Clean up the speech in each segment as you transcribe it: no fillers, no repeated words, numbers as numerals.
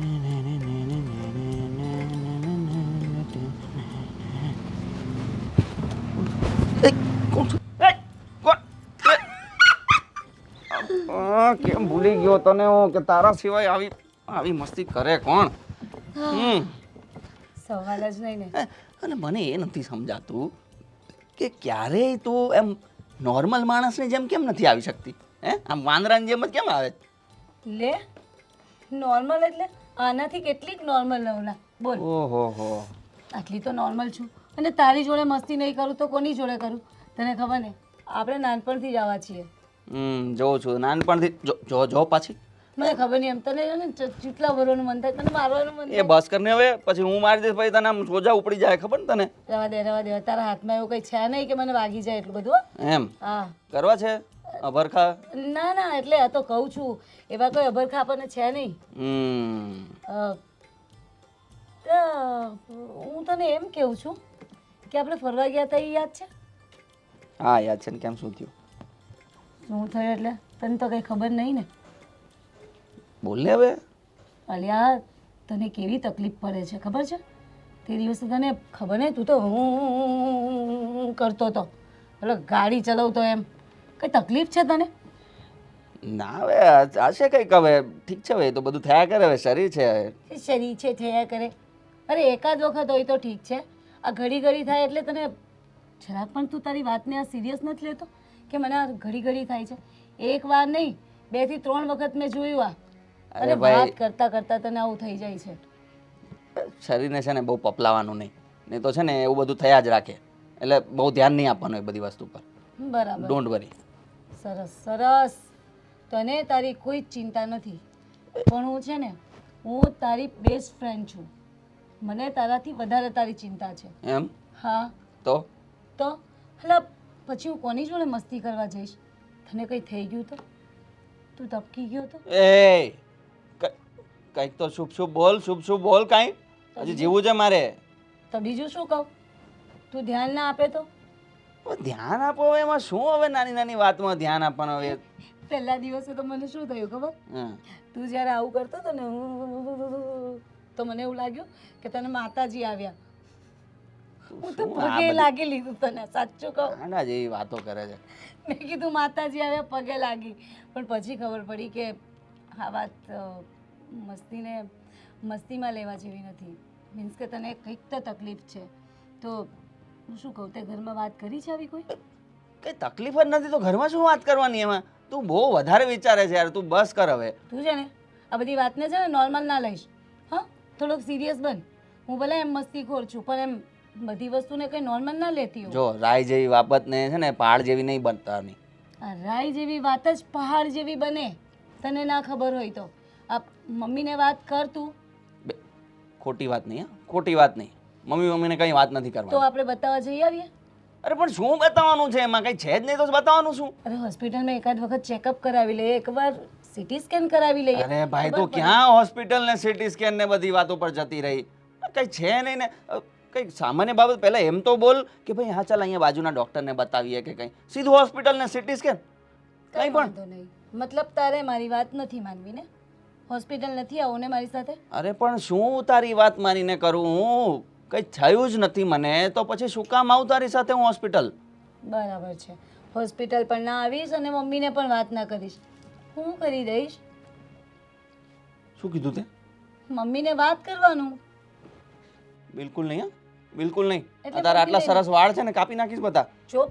કેમ ભૂલી ગયો તને હું કે તારા સિવાય આવી આવી મસ્તી કરે કોણ? સવાલ જ નહીં ને. અને મને એ નથી સમજાતું કે ક્યારેય તું એમ નોર્મલ માણસની જેમ કેમ નથી આવી શકતી? હે, આમ વાંદરાની જેમ જ કેમ આવે? લે નોર્મલ એટલે આનાથી કેટલીક નોર્મલ નવલા બોલ. ઓહો હો, આટલી તો નોર્મલ છું અને તારી જોડે મસ્તી નહીં કરું તો કોની જોડે કરું? તને ખબર ને આપણે નાનપણથી જ આવા છીએ. જોઉં છું નાનપણથી. જો પાછી મને ખબર નહીં એમ તને છે ને ચીટલા ભરવાનું મન થાય, તને મારવાનું મન એ થાય. બસ કરને હવે, પછી હું મારી દઈશ પછી તને આમ સોજા ઉપડી જાય, ખબર ને તને? રવા દે તારા હાથમાં એવું કંઈ છે નહીં કે મને વાગી જાય એટલું બધું હો. એમ હા કરવા છે અભરખા? ના એટલે આ તો કહું છું, એવા કોઈ અભરખા આપણને છે નહીં. તો હું તને એમ કહું છું કે આપણે ફરવા ગયા હતા એ યાદ છે? હા યાદ છે ને. કેમ, શું થયું? શું થયું એટલે તને તો કંઈ ખબર નહીં ને. બોલ ને હવે. અલ્યા તને કેવી તકલીફ પડે છે ખબર છે? તે દિવસે તને ખબર નહીં, તું તો હું કરતો હતો, એટલે ગાડી ચલાવતો એમ. કઈ તકલીફ છે તને? ના હવે હશે કંઈક, હવે ઠીક છે, હવે એ તો બધું થયા કરે, હવે શરીર છે. શરીર છે થયા કરે. અરે એકાદ વખત હોય તો ઠીક છે, આ ઘડી થાય એટલે તને જરાક પણ તું તારી વાતને આ સિરિયસ નથી લેતો કે મને આ ઘડી થાય છે? એક વાર નહીં 2 થી 3 વખત મેં જોયું આ. અરે વાત કરતા કરતા તને આવું થઈ જાય છે. શરીરને છે ને બહુ પપલાવાનું નહીં તો છે ને એવું બધું થયા જ રાખે, એટલે બહુ ધ્યાન નહીં આપવાનું એ બધી વસ્તુ પર. બરાબર, ડોન્ટ વરી. સરસ. તને તારી કોઈ જ ચિંતા નથી, પણ હું છે ને હું તારી બેસ્ટ ફ્રેન્ડ છું, મને તારાથી વધારે તારી ચિંતા છે. એમ? હા તો હલા પછી હું કોની જોડે મસ્તી કરવા જઈશ? તને કંઈ થઈ ગયું તો? તું તપકી ગયો તો? એ કંઈક તો શુભ બોલ કાંઈ. હજી જીવું છે મારે. તો બીજું શું કહું? તું ધ્યાન ના આપે તો? ધ્યાન આપો હવે, એમાં શું હવે નાની નાની વાતમાં ધ્યાન આપવાનું? હવે પહેલા દિવસે તો મને શું થયું ખબર? તું જ્યારે આવું કરતો હતો ને તો મને એવું લાગ્યું કે તને માતાજી આવ્યા. હું તો પગે લાગી લીધું તને, સાચું કહું. આના જેવી વાતો કરે છે. મેં કીધું માતાજી આવ્યા, પગે લાગી, પણ પછી ખબર પડી કે આ વાત મસ્તીમાં લેવા જેવી નથી. મીન્સ કે તને કંઈક તો તકલીફ છે. તો હું શું કહું, તે ઘરમાં વાત કરી છે આવી કોઈ? કઈ તકલીફ જ નથી તો ઘરમાં શું વાત કરવાની? એમાં તું બહુ વધારે વિચારે છે યાર, તું બસ કર હવે. તું છે ને આ બધી વાતને છે ને નોર્મલ ના લઈશ. હા, થોડોક સિરિયસ બન. હું ભલે એમ મસ્તીખોર છું, પણ એમ બધી વસ્તુને કંઈ નોર્મલ ના લેતી હું. જો રાય જેવી બાબતને છે ને પહાડ જેવી નહીં બનતાની. આ રાય જેવી વાત જ પહાડ જેવી બને, તને ના ખબર હોય તો. આ મમ્મીને વાત કર તું. ખોટી વાત નહીં, ખોટી વાત નહીં. મમ્મીને કંઈ વાત નથી તો કરવાની. આપણે બતાવવા જઈ આવીએ. અરે પણ શું બતાવવાનું છે એમાં? કંઈ છે જ નહીં તો બતાવવાનું શું? અરે હોસ્પિટલમાં એકાદ વખત ચેકઅપ કરાવી લઈએ, એકવાર સીટી સ્કેન કરાવી લઈએ. અરે ભાઈ તું ક્યાં હોસ્પિટલ ને સીટી સ્કેન ને બધી વાતો પર જતી રહી? કંઈ છે નહીં ને. કંઈક સામાન્ય બાબત પહેલા એમ તો બોલ કે ભાઈ હા ચાલ અહીંયા બાજુના ડોક્ટરને બતાવીએ કે કંઈ. સીધું હોસ્પિટલ ને સીટી સ્કેન કંઈ પણ વાંધો નહીં. મતલબ તારે મારી વાત નથી માનવી ને? હોસ્પિટલ નથી આવું ને મારી સાથે? અરે પણ શું તારી વાત માનીને કરું હું? કંઈ થયું જ નથી મને તો પછી શું કામ આવું તારી સાથે હું હોસ્પિટલ? બરાબર છે, હોસ્પિટલ પણ ના આવીશ અને મમ્મીને પણ વાત ના કરીશ. હું કરી દઈશ. શું કીધું તે? મમ્મીને વાત કરવાનું. બિલકુલ નહીં, હા બિલકુલ નહીં. એટલે તારા આટલા પછી સરસ વાળ છે ને કાપી નાખીશ બધા. ચૂપ,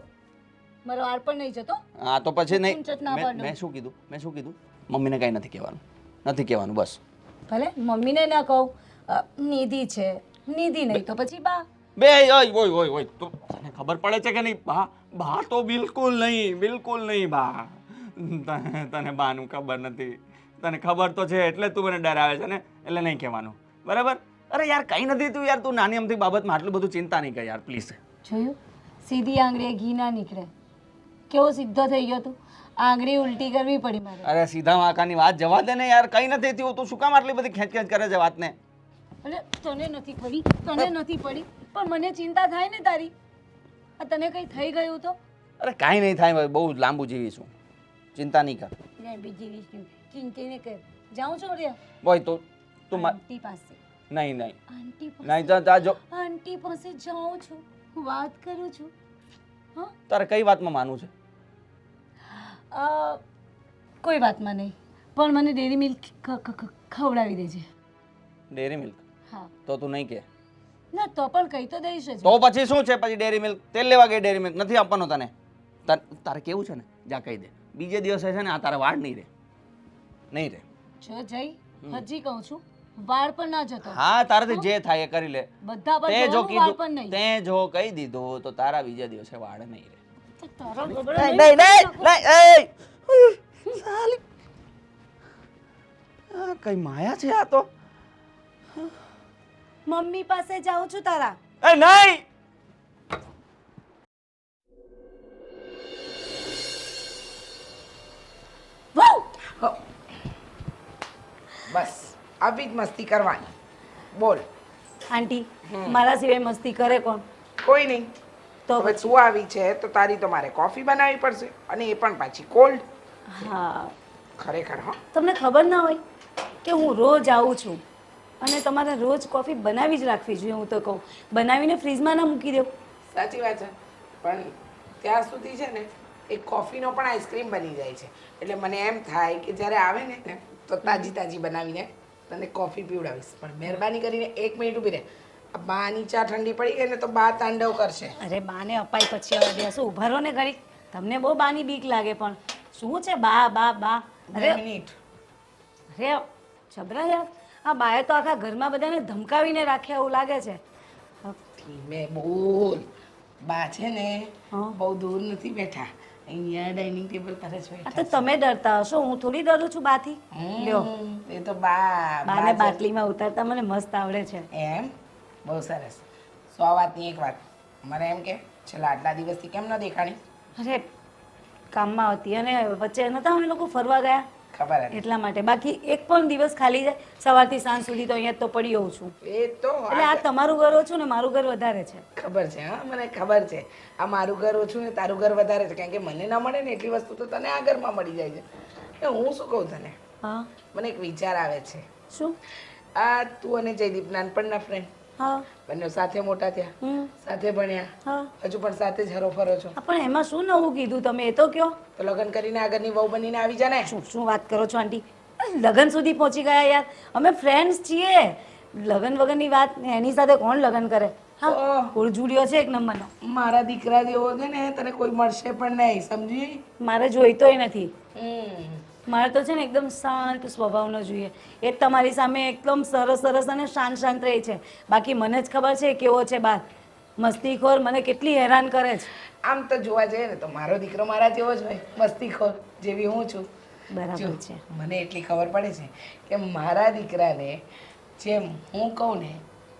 મારો આર પણ નહીં જતો. હા તો પછી નહીં. ઊંચટ ના પાડું. મેં શું કીધું? મમ્મીને કંઈ નથી કહેવાનું બસ. ભલે મમ્મીને ના કહું, નિધિ છે, નિધિ નહીં તો પછી બા. બે ઓય તો તને ખબર પડે છે કે નહીં? બા તો બિલકુલ નહીં બા. તને બાનું ખબર નથી. તને ખબર તો છે એટલે તું મને ડરાવે છે ને, એટલે નહીં કહેવાનું, બરાબર? અરે યાર કંઈ નથી, તું યાર તું નાની અમથી બાબતમાં આટલું બધું ચિંતા નહીં કર યાર, પ્લીઝ. જોયું, સીધી આંગળીએ ઘી ના નીકળે. કેવો સીધો થઈ ગયો તું? આંગળી ઉલટી કરવી પડી મારે. અરે સીધા વાંકાની વાત જવા દે ને યાર, કંઈ નથી થયું. તું શું કામ આટલી બધી ખેંચ કરે છે વાતને? અરે તને નથી પડી પણ મને ચિંતા થાય ને તારી. આ તને કંઈ થઈ ગયું તો? અરે કાંઈ નહીં થાય, બહુ લાંબુ જીવીશું, ચિંતા નહીં કર. બીજી ચિંતા નહીં કર. જાઉં છું રે. બોય તો તું આંટી પાસે નહીં નહીં આંટી પાસે નહીં તા જો આંટી પાસે જાઉં છું, વાત કરું છું. હા તારે કઈ વાતમાં માનવું છે? કોઈ વાતમાં નહીં, પણ મને ડેરી મિલ્ક ખવડાવી દેજે. Dairy milk? હા. તો તું નહીં કે? ના તો પણ કહી તો દઈશ જ. તો પછી શું છે? પછી ડેરી મિલ્ક તેલ લેવા ગઈ, ડેરી મિલ્ક નથી આપવાનો તને. તારે કેવું છે ને, જા કહી દે. બીજે દિવસે છે ને આ તારા વાળ નહીં રહે, નહીં રહે. જો જઈ હજી કહું છું, વાળ પણ ના જતો. હા, તારાથી જે થાય એ કરી લે. બધા પર તે જો જોવાનું, વાળ પણ કીધું, નહીં. તે જો કહી દીધું તો તારા બીજા દિવસે વાળ નહીં રહે. તો તારો ગબડો નહીં નહીં. નહીં નહીં નહીં, એ સાલી આ કઈ માયા છે આ તો. મમ્મી પાસે જાઉં છું તારા. એ નહીં. વાવ! બસ આવી જ મસ્તી કરવાની. બોલ. આંટી મારા સિવાય મસ્તી કરે કોણ? કોઈ નહીં. તો હવે તું આવી છે તો તારી તો મારે કોફી બનાવવી પડશે, અને એ પણ પાછી કોલ્ડ. હા, ખરેખર હો. તમને ખબર ના હોય કે હું રોજ આવું છું અને તમારે રોજ કોફી બનાવી જ રાખવી જોઈએ. હું તો કહું બનાવીને ફ્રીજમાં ના મૂકી દો. સાચી વાત છે, પણ ત્યાં સુધી છે ને એક કોફીનો પણ આઈસ્ક્રીમ બની જાય છે. એટલે મને એમ થાય કે જ્યારે આવે ને તો તાજી તાજી બનાવીને તને કોફી પીવડાવીશ. પણ મહેરબાની કરીને 1 મિનિટ ઊભી રહે. આ બાની ચા ઠંડી પડી ગઈ ને તો બા તાંડવ કરશે. અરે બાને અપાઈ પછી હવે બેસો, ઉભા રહો ને ઘડી. તમને બહુ બાની બીક લાગે, પણ શું છે બા બા બા? 2 મિનિટ. અરે જબરા યાર, આ બાએ તો આખા ઘરમાં બધાને ધમકાવીને રાખ્યા એવું લાગે છે. ધીમે બોલ. બા છે ને હા. બહુ દૂર નથી બેઠા, અહીંયા ડાઇનિંગ ટેબલ પર જ આ બેઠા તો તમે ડરતા હશો, હું થોડી ડરું છું બાથી. લ્યો, એ તો બા બાને બા બાટલીમાં ઉતારતા મને મસ્ત આવડે છે. એમ બહુ સરસ. 100 વાતની એક વાત. મને એમ કે છેલ્લા આટલા દિવસથી કેમ ન દેખાણી? અરે કામમાં હતી અને વચ્ચે નતા અમે લોકો ફરવા ગયા ખબર હતી. એટલા માટે. બાકી એક પણ દિવસ ખાલી જાય સવારથી સાંજ સુધી તો અહીંયા જ તો પડી હોઉં છું. એ તો એટલે આ તમારું ઘર ઓછું ને મારું ઘર વધારે છે. ખબર છે. હા, મને ખબર છે. આ મારું ઘર ઓછું ને તારું ઘર વધારે છે, કારણ કે મને ના મળે ને એટલી વસ્તુ તો તને આ ઘરમાં મળી જાય છે. એ હું શું કહું તને, હા મને એક વિચાર આવે છે. શું? આ તું અને જયદીપ નાનપણના ફ્રેન્ડ, હા બંને સાથે મોટા થયા, હમ સાથે ભણ્યા, હા હજુ પણ સાથે જ હરો ફરો છો. આ પણ એમાં શું નવું કીધું તમે એ તો કયો. તો લગ્ન કરીને આગળની વહુ બનીને આવી જા ને. શું શું વાત કરો છો આંટી? લગ્ન સુધી પહોંચી ગયા યાર, અમે ફ્રેન્ડ્સ છીએ. લગ્ન વગરની વાત એની સાથે કોણ લગ્ન કરે? હા, ઓહ. કુળજુડિયો છે એક નંબરનો. મારા દીકરા જેવો છે ને તને કોઈ મળશે પણ નહીં, સમજી? મારે જોઈતોય નથી. હમ. મારે તો છે ને એકદમ શાંત સ્વભાવનો જોઈએ. એ તમારી સામે એકદમ સરસ સરસ અને શાંત શાંત રહે છે. બાકી મને જ ખબર છે કેવો છે બાર. મસ્તીખોર, મને કેટલી હેરાન કરે છે. આમ તો જોવા જઈએ ને તો મારો દીકરો મારા જેવો જ હોય, મસ્તીખોર જેવી હું છું. બરાબર જો, છે. મને એટલી ખબર પડે છે કે મારા દીકરાને જેમ હું કહું ને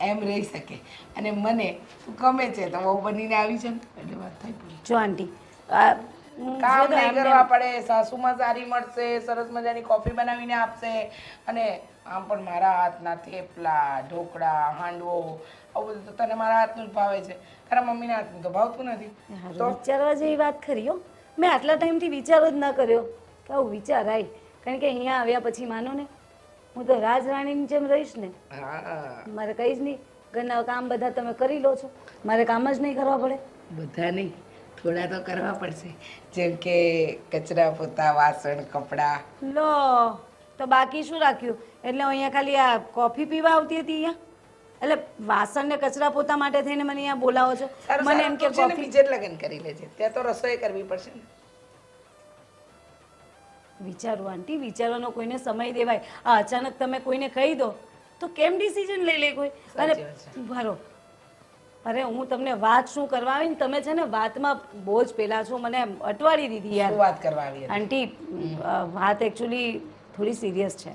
એમ રહી શકે, અને મને તું ગમે છે તો વહુ બનીને આવી છે ને એટલે વાત થઈ પૂરી. જો આંટી, આ કામ જો તો નહીં એમને- કરવા પડે, સાસુમાં સારી મળશે, સરસ મજાની કોફી બનાવીને આપશે, અને આમ પણ મારા હાથના થેપલા, ઢોકળા, હાંડવો આવું બધું તો તને મારા હાથનું જ ભાવે છે. તારા મમ્મીના હાથનું તો ભાવતું નથી. હારું, વિચારવા જેવી વાત ખરી હો. મેં આટલા ટાઈમથી વિચાર જ ન કર્યો કે આવું વિચાર આવી. કારણ કે અહીંયા આવ્યા પછી માનો ને હું તો રાજરાણીની જેમ રહીશ ને. હા, મારે કંઈ જ નહીં, ઘરના કામ બધા તમે કરી લો છો, મારે કામ જ નહીં કરવા પડે. બધા નહીં, થોડા તો કરવા પડશે. જેમ કે કચરા પોતા, વાસણ, કપડાં. લો, તો બાકી શું રાખ્યું? એટલે હું અહીંયા ખાલી આ કોફી પીવા આવતી હતી અહીંયા? એટલે વાસણ ને કચરા પોતા માટે થઈને મને અહીંયા બોલાવો છો? સારું મને સારું એમ કે તું છે ને કોફી બીજે જ લગ્ન કરી લેજે, ત્યાં તો રસોઈ કરવી પડશે ને. વિચારું આંટી, વિચારવાનો કોઈને સમય દેવાય. આ અચાનક તમે કોઈને કહી દો તો કેમ ડિસિઝન લઈ લે કોઈ? અને સાચી વાત છે. ભરો, અરે હું તમને વાત શું કરવા આવી ને તમે છે ને વાતમાં બહુ જ પેલા છો, મને અટવાડી દીધી યાર. શું વાત કરવા આવી હતી? આંટી, વાત એકચ્યુઅલી થોડી સિરિયસ છે.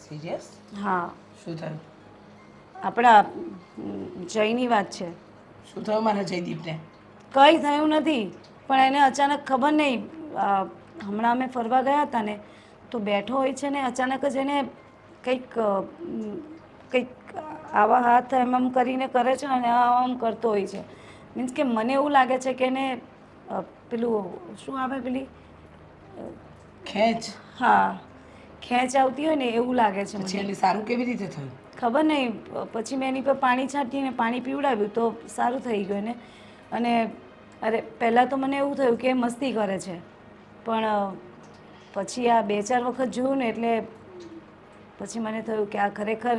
સિરિયસ? હા, શું થયું? આપણા જયની વાત છે. શું થયું મારા જયદીપને? કંઈ થયું નથી, પણ એને અચાનક ખબર નહીં, હમણાં અમે ફરવા ગયા હતા ને તો બેઠો હોય છે ને અચાનક જ એને કંઈક કંઈક આવા હાથ એમ આમ કરીને કરે છે અને આમ કરતો હોય છે. મીન્સ કે મને એવું લાગે છે કે એને પેલું શું આવે પેલી, ખેંચ. હા, ખેંચ આવતી હોય ને એવું લાગે છે પછી મને. એને સારું કેવી રીતે થયું? ખબર નહીં, પછી મેં એની પર પાણી છાંટીને પાણી પીવડાવ્યું તો સારું થઈ ગયું ને. અને અરે પહેલાં તો મને એવું થયું કે એ મસ્તી કરે છે, પણ પછી આ 2-4 વખત જોયું ને એટલે પછી મને થયું કે આ ખરેખર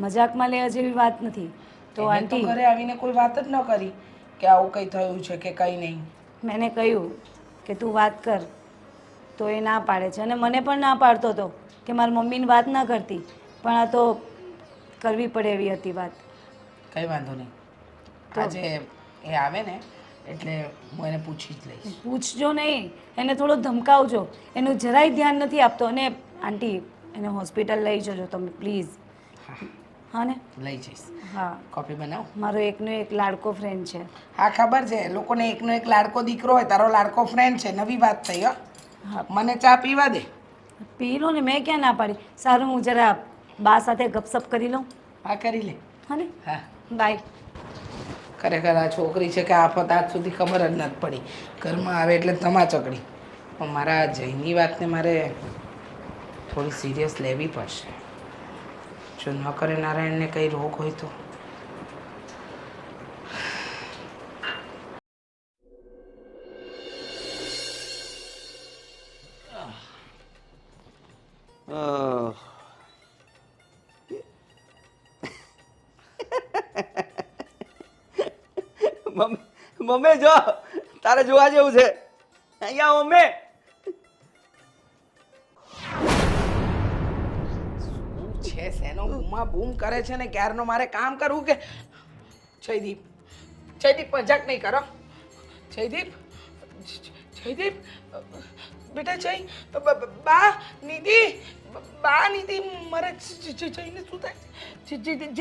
મજાકમાં લેવા જેવી વાત નથી. તો એને તો આંટી, ઘરે આવીને કોઈ વાત જ ન કરી કે આવું કંઈ થયું છે કે કંઈ નહીં. મેં કહ્યું કે તું વાત કર તો એ ના પાડે છે, અને મને પણ ના પાડતો હતો કે મારી મમ્મીની વાત ના કરતી, પણ આ તો કરવી પડે એવી હતી વાત. કંઈ વાંધો નહીં, આજે એ આવે ને એટલે હું એને પૂછી જ લઈશ. પૂછજો નહીં, એને થોડો ધમકાવજો, એનું જરાય ધ્યાન નથી આપતો. અને આંટી, એને હોસ્પિટલ લઈ જજો તમે પ્લીઝ. હા ને? લઈ જઈશ. હા, કોફી બનાવ. મારો એકનો એક લાડકો ફ્રેન્ડ છે. હા ખબર છે, લોકોને એકનો એક લાડકો દીકરો હોય, તારો લાડકો ફ્રેન્ડ છે. નવી વાત થઈ હો. હા, મને ચા પીવા દે. પી લો ને, મેં ક્યાં ના પાડી. સારું, હું જરા બા સાથે ગપસપ કરી લઉં. હા કરી લે. હા ને? હા. બાય. ખરેખર આ છોકરી છે કે આફત આજ સુધી ખબર જ નથી પડી. ઘરમાં આવે એટલે ધમાચકડી. પણ મારા જયની વાતને મારે થોડી સિરિયસ લેવી પડશે. જો ન કરે નારાયણને કંઈ રોગ હોય તો. મમ્મી જો, તારે જોવા જેવું છે. અહીંયા મમ્મી. શું છે શેનો બૂમા બૂમ કરે છે ને ક્યારનો મારે કામ કરવું કે? જયદીપ, જયદીપ મજાક નહીં કરો. જયદીપ, જયદીપ, બેટા જય, બા નિધિ, બા નિધિ, મારે જઈને શું થાય? શું થયું?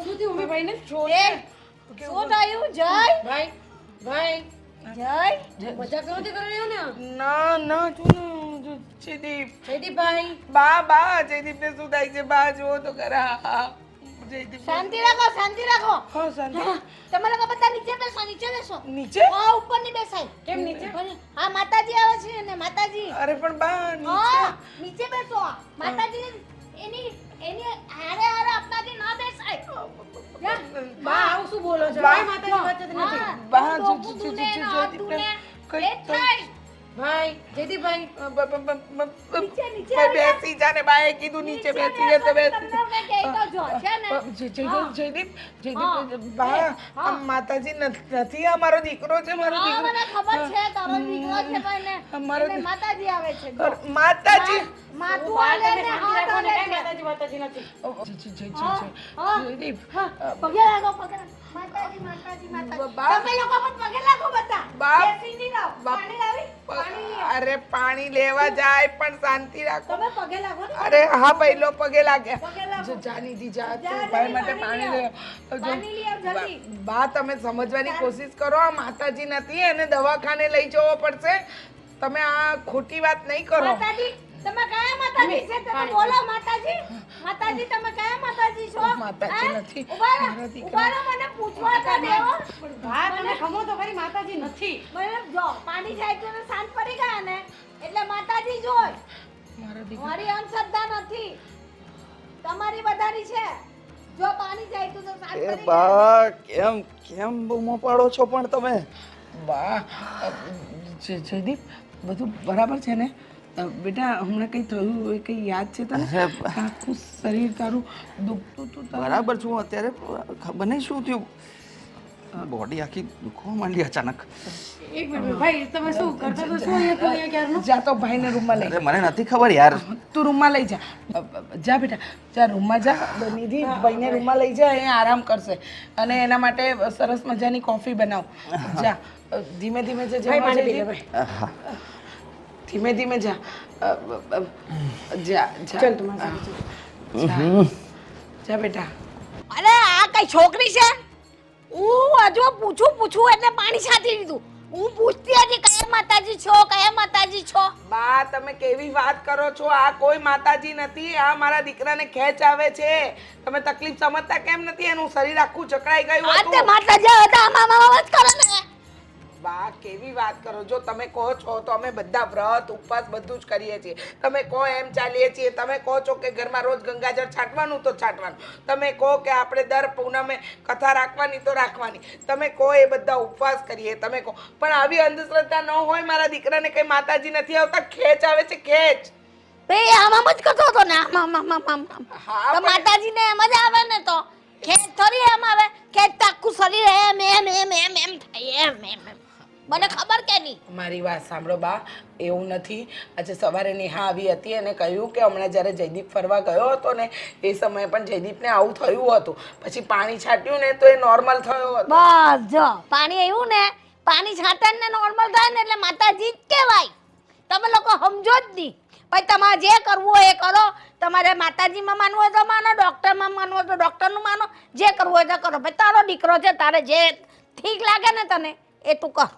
શું થયું ભાઈને? શું થયું? જય ભાઈ, ભાઈ, જય મજાક નથી કરી રહ્યો ને? ના ના જો જયદીપ, જયદીપભાઈ, બા જયદીપને શું થાય છે? બા જુઓ તો ખરા. જયદીપ, શાંતિ રાખો, શાંતિ રાખો. હા શાંતિ. તમે લોકો બધા નીચે બેસો, નીચે બેસો. નીચે? હા, ઉપર ની બેસાય. કેમ નીચે? હા, માતાજી આવે છે ને, માતાજી. અરે પણ બા નીચે. હા, નીચે બેસો. માતાજી એની એની હારે હારે આપનાથી ના બેસાય. બા આવું શું બોલો છો? બા, ભાઈ માતાજી વાત જ નથી. હા, બા, ડોકું ને જયદીપને નાતું ને કંઈ એ થાય. ભાઈ જયદીપભાઈ, નીચે, નીચે ભાઈ બેસી જા ને. બાએ કીધું નીચે બેસી જા તો બેસી તમને મેં કહી તો જો, છે ને? જયદીપ, હા. બા આ માતાજી નથી, આ મારો દીકરો છે, મારો હા, મને દીકરો. ખબર છે તારો દીકરો છે ભાઈ ને. અમારો એટલે માતાજી આવે છે. જો. માતાજી. માથું હાલે ને હાથ હાલે છે. માતાજી માતાજી નથી. હા. જયદીપ, પગે લાગો, પગે લાગો. માતાજી, માતાજી, માતાજી. બા. તમે લોકો પણ પગે લાગો બધા. બા. બેસી નહીં રહો. પાણી લાવી? પાણી લઈ આવો. અરે પાણી લેવા જાય પણ શાંતિ રાખો. તમે પગે લાગો ને. અરે હા ભાઈ લો પગે લાગે. પગે લાગો. જા નિધિ જા, જા, તું ભાઈ માટે પાણી પાણી લઈ લે. આવ. પાણી લઈ આવ જલ્દી. બા તમે સમજવાની કોશિશ કરો. આ માતાજી નથી, એને દવાખાને લઈ જવો પડશે. તમે આ ખોટી વાત નહીં કરો. માતાજી, તમે કયા માતાજી છે? તમે બોલો માતાજી. માતાજી, તમે કયા માતાજી છો? માતાજી હે? નથી. ઉભા રહો, મારા દીકરા. ઉભા રહો, મને પૂછવા તો દેવો. હા, તમે ખમો તો ખરી, માતાજી નથી. મને જો પાણી જાય તો એને શાંત પડી ગયા ને એટલે માતાજી જ હોય. મારા દીકરા. મારી અંધશ્રદ્ધા નથી, તમારી બધાની છે. જો પાણી જાય તો શાંત એ પડી ગયા. બા કેમ કેમ બૂમો પાડો છો પણ તમે? બા જયદીપ બધું બરાબર છે ને? બેટા હમણાં કંઈ થયું હોય કંઈ યાદ છે તને? અરે, આખું શરીર તારું દુખતું તું તારું. બરાબર છું અત્યારે. ખબર નહીં શું થયું, બોડી આખી દુખવા માંડી અચાનક. એક મિનિટ ભાઈ, તમે શું કરતા તો શું અહીંયા તો અહીંયા ક્યારનું? જા તો ભાઈને રૂમમાં લઈ અરે મને નથી ખબર યાર. તું રૂમમાં લઈ જા. જા બેટા, જા રૂમમાં જા. નિધિ ભાઈને રૂમમાં લઈ જા, અહીંયા આરામ કરશે. અને એના માટે સરસ મજાની કોફી બનાવ. જા ધીમે ધીમે જજે. ભાઈ પાણી પી લે ભાઈ. હા. ધીમે ધીમે જા. જા જા. ચાલ તું મારી સાથે ચાલ. જા. જા બેટા. અરે આ કઈ છોકરી છે? હું હજુ પૂછું એટલે પાણી છાંટી દીધું. હું પૂછતી હતી કયા માતાજી છો, કયા માતાજી છો. બા તમે કેવી વાત કરો છો? આ કોઈ માતાજી નથી, આ મારા દીકરાને ખેંચ આવે છે. તમે તકલીફ સમજતા કેમ નથી? એનું શરીર આખું જકડાઈ ગયું આ તે હતું. માતાજી હતા, આમાં જ કરે ને. વાહ કેવી વાત કરો. જો તમે કહો છો તો અમે બધા વ્રત ઉપવાસ બધું જ કરીએ છીએ. તમે કહો એમ ચાલીએ છીએ. તમે કહો છો કે ઘરમાં રોજ ગંગાજળ છાંટવાનું તો છાંટવાનું. તમે કહો કે આપણે દર પૂનમે કથા રાખવાની તો રાખવાની. તમે કહો એ બધા ઉપવાસ કરીએ. તમે કહો પણ આવી અંધશ્રદ્ધા ન હોય. મારા દીકરાને કઈ માતાજી નથી આવતા. ખેંચ આવે છે ખેંચ. બે આમ જ કરતો હતો ને આમ. હા, તો પણ- માતાજીને એમ જ આવે ને તો ખેત થોડી એમ આવે ખેત તો આખું શરીર એમ થાય એમ મને ખબર કે નહીં. મારી વાત સાંભળો બા, એવું નથી. આજે સવારે નેહા આવી હતી અને કહ્યું કે હમણાં જ્યારે જયદીપ ફરવા ગયો હતો ને એ સમયે પણ જયદીપને આવું થયું હતું. પછી પાણી છાંટ્યું ને તો એ નોર્મલ થયો હતો. બસ જો પાણી આવ્યું ને પાણી છાંટે ને નોર્મલ થાય ને એટલે માતાજી જ કહેવાય. તમે લોકો સમજો જ નહીં. ભાઈ તમારે જે કરવું હોય એ કરો. તમારે માતાજીમાં માનવું હોય તો માનો, ડૉક્ટરમાં માનવું હોય તો ડૉક્ટરનું માનો, જે કરવું હોય તો કરો. ભાઈ તારો દીકરો છે, તારે જે ઠીક લાગે ને તને એ તું કર.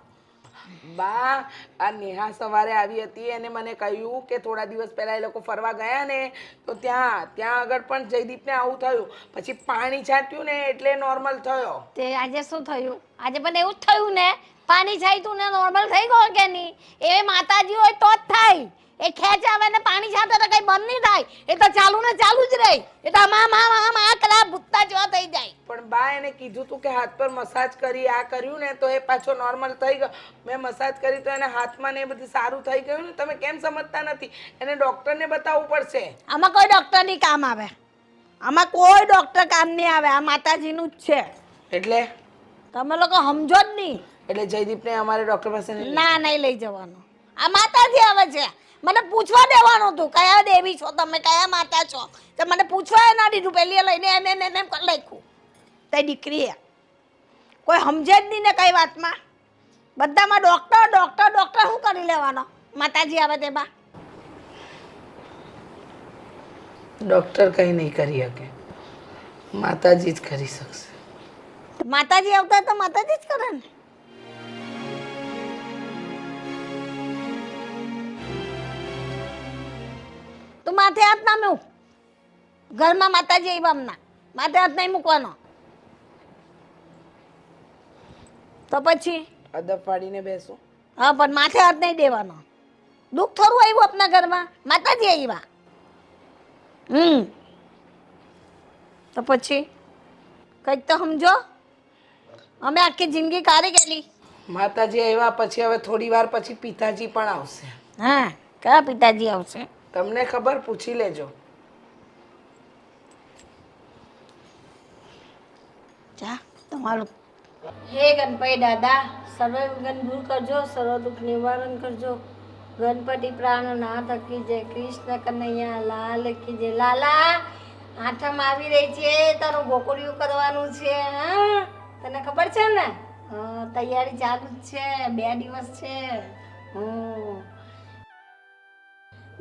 બા, આ નેહા સવારે આવી હતી અને મને કહ્યું કે થોડા દિવસ પહેલા એ લોકો ફરવા ગયા ને તો ત્યાં આગળ પણ જયદીપને આવું થયું. પછી પાણી છાંટ્યું ને એટલે નોર્મલ થયો. તે આજે શું થયું? આજે પણ એવું જ થયું ને. પાણી છાંટ્યું ને નોર્મલ થઈ ગયો કે નહીં? એ માતાજી હોય તો જ થાય. એ ખેંચ આવે ને પાણી છાંટે તો કઈ બંધ નહીં થાય. એ તો ચાલુ ને ચાલુ જ રહે. એ તો આમ આ કલા ભૂતતા જેવા થઈ જાય. પણ બા એને કીધું તું કે હાથ પર મસાજ કરી આ કર્યું ને તો એ પાછો નોર્મલ થઈ ગયો. મેં મસાજ કરી તો એને હાથમાં ને એ બધું સારું થઈ ગયું ને. તમે કેમ સમજતા નથી? એને ડૉક્ટરને બતાવવું પડશે. આમાં કોઈ ડોક્ટર નહીં કામ આવે. આમાં કોઈ ડોક્ટર કામ નહીં આવે. આ માતાજીનું જ છે. એટલે તમે લોકો સમજો જ નહીં. એટલે જયદીપને અમારે ડૉક્ટર પાસે નહીં. ના નહીં લઈ જવાનો. આ માતાજી આવે છે. મને પૂછવા દેવાનું હતું કયા દેવી છો તમે, કયા માતા છો. તો મને પૂછવા ના દીધું. પહેલી લઈને એમ કરી નાખ્યું. તે દીકરીએ કોઈ સમજે જ નહીં ને કઈ વાતમાં. બધામાં ડોક્ટર શું કરી લેવાનો? માતાજી આવે તેમાં ડૉક્ટર કંઈ નહીં કરી શકે. માતાજી જ કરી શકશે. માતાજી આવતા હોય તો માતાજી જ કરે ને. તું માથે હાથ ના મૂક. ઘરમાં માતાજી આવ્યા હમણાં. માથે હાથ નહીં મૂકવાનો. તો પછી અદબ પાડીને બેસો. હા પણ માથે હાથ નહીં દેવાનો. દુઃખ થોડું આવ્યું આપણા ઘરમાં. માતાજી આવ્યા. તો પછી કંઈક તો સમજો. અમે આખી જિંદગી કાઢી ગયેલી. માતાજી આવ્યા પછી હવે થોડી વાર પછી પિતાજી પણ આવશે. હા કયા પિતાજી આવશે? તમને ખબર? પૂછી લેજો. જા તમારું. હે ગણપતિ દાદા, સર્વ વિઘ્ન દૂર કરજો, સર્વ દુઃખ નિવારણ કરજો. ગણપતિ પ્રાણનાથ કી જય, કૃષ્ણ કનૈયા લાલ કી જય. લાલા આઠમ આવી રહી છે, તારું ગોકળિયું કરવાનું છે. હા તને ખબર છે ને? હા તૈયારી ચાલુ જ છે. 2 દિવસ છે.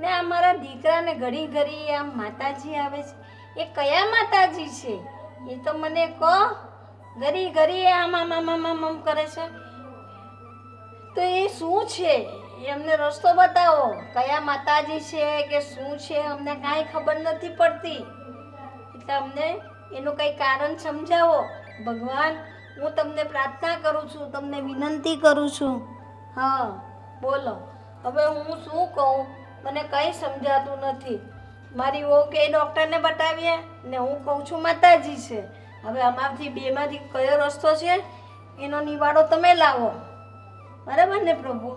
ને અમારા દીકરાને ઘડી ઘડી આમ માતાજી આવે છે. એ કયા માતાજી છે એ તો મને કહો. ઘડી ઘડી આમ કરે છે તો એ શું છે? એમને રસ્તો બતાવો. કયા માતાજી છે કે શું છે? અમને કાંઈ ખબર નથી પડતી. એટલે અમને એનું કંઈ કારણ સમજાવો. ભગવાન હું તમને પ્રાર્થના કરું છું, તમને વિનંતી કરું છું. હા બોલો હવે હું શું કહું? મને કંઈ સમજાતું નથી. મારી વહુ કે ડૉક્ટરને બતાવીએ ને હું કહું છું માતાજી છે. હવે અમારથી બેમાંથી કયો રસ્તો છે એનો નિવાડો તમે લાવો. બરાબર ને પ્રભુ?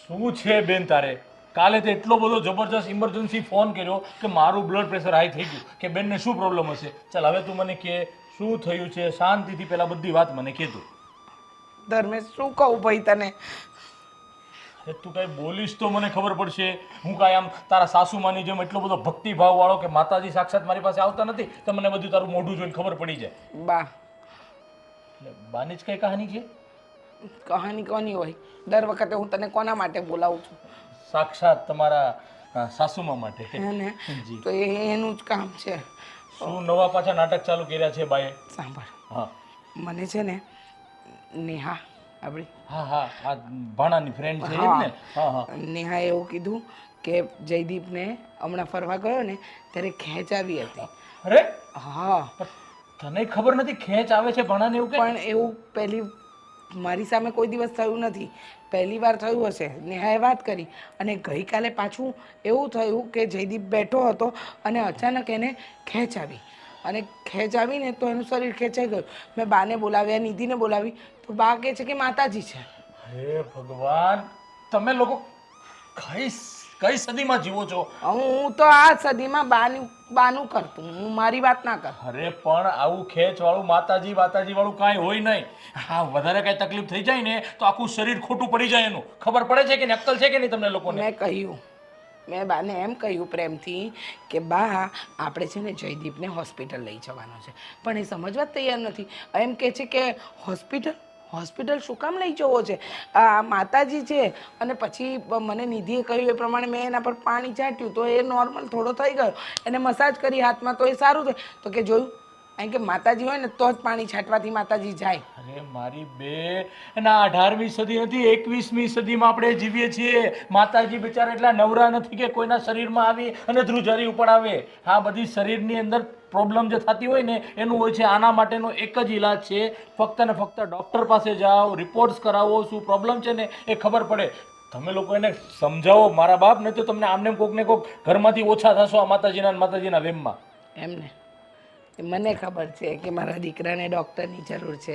શું છે બેન તારે? કાલે તો એટલો બધો જબરજસ્ત ઇમરજન્સી ફોન કર્યો કે મારું બ્લડ પ્રેશર હાઈ થઈ ગયું, કે બેનને શું પ્રોબ્લેમ હશે. ચાલ હવે તું મને કે શું થયું છે, શાંતિથી પહેલા બધી વાત મને કે તું. ધર્મેશ શું કહું ભાઈ તને? અરે તું કાંઈ બોલીશ તો મને ખબર પડશે. હું કાંઈ આમ તારા સાસુમાની જેમ એટલો બધો ભક્તિભાવ વાળો કે માતાજી સાક્ષાત મારી પાસે આવતા નથી તો મને બધું તારું મોઢું જોઈને ખબર પડી જાય. બા એટલે બાની જ કઈ કહાની છે? કહાની કોની હોય? દર વખતે હું તને કોના માટે બોલાવું છું? સાક્ષાત તમારા સાસુમા માટે. હે ને? જી. તો એનું જ કામ છે. શું નવા પાછા નાટક ચાલુ કર્યા છે બાએ? સાંભળ, હા મને છે ને નેહા આપણી હા હા આ ભાણાની ફ્રેન્ડ છે એમ ને? હા હા નેહાએ એવું કીધું કે જયદીપને હમણાં ફરવા ગયો ને ત્યારે ખેંચ આવી હતી. અરે હા પણ તને ખબર નથી ખેંચ આવે છે ભાણાને એવું કે? પણ એવું મારી સામે કોઈ દિવસ થયું નથી, પહેલી વાર થયું હશે. નેહાએ વાત કરી અને ગઈકાલે પાછું એવું થયું કે જયદીપ બેઠો હતો અને અચાનક એને ખેંચ આવી અને ખેંચ આવીને તો એનું શરીર ખેંચાઈ ગયું. મેં બાને બોલાવ્યા, નિધિને બોલાવી, તો બા કહે છે કે માતાજી છે. હે ભગવાન, તમે લોકો કઈ સદીમાં જીવો છો? હું તો આ સદીમાં બાનું કરતું, હું મારી વાત ના કર. અરે પણ આવું ખેંચ વાળું માતાજી વાળું કાંઈ હોય નહીં. હા, વધારે કાંઈ તકલીફ થઈ જાય ને તો આખું શરીર ખોટું પડી જાય. એનું ખબર પડે છે કે નહીં? અક્કલ છે કે નહીં તમને લોકોને? મેં બાને એમ કહ્યું પ્રેમથી કે બા આપણે છે ને જયદીપને હોસ્પિટલ લઈ જવાનો છે, પણ એ સમજવા જ તૈયાર નથી. એમ કહે છે કે હોસ્પિટલ શું કામ લઈ જવો છે? આ માતાજી છે. અને પછી મને નિધિએ કહ્યું એ પ્રમાણે મેં એના પર પાણી છાંટ્યું તો એ નોર્મલ થોડો થઈ ગયો. એને મસાજ કરી હાથમાં તો એ સારું થયું. તો કે જોયું, કારણ કે માતાજી હોય ને તો જ પાણી છાંટવાથી માતાજી જાય. અરે મારી બે, ના 18મી સદી નથી, 21મી સદીમાં આપણે જીવીએ છીએ. માતાજી બિચારા એટલા નવરા નથી કે કોઈના શરીરમાં આવી અને ધ્રુજારી ઉપડાવે. આ બધી શરીરની અંદર પ્રોબ્લેમ જે થતી હોય ને એનું હોય છે. આના માટેનો એક જ ઈલાજ છે, ફક્ત ને ફક્ત ડૉક્ટર પાસે જાઓ, રિપોર્ટ્સ કરાવો, શું પ્રોબ્લેમ છે ને એ ખબર પડે. તમે લોકો એને સમજાવો મારા બાપ, નહીં તો તમને આમને કોક ને કોક ઘરમાંથી ઓછા થશો આ માતાજીના વેમમાં. એમને મને ખબર છે કે મારા દીકરાને ડૉક્ટરની જરૂર છે,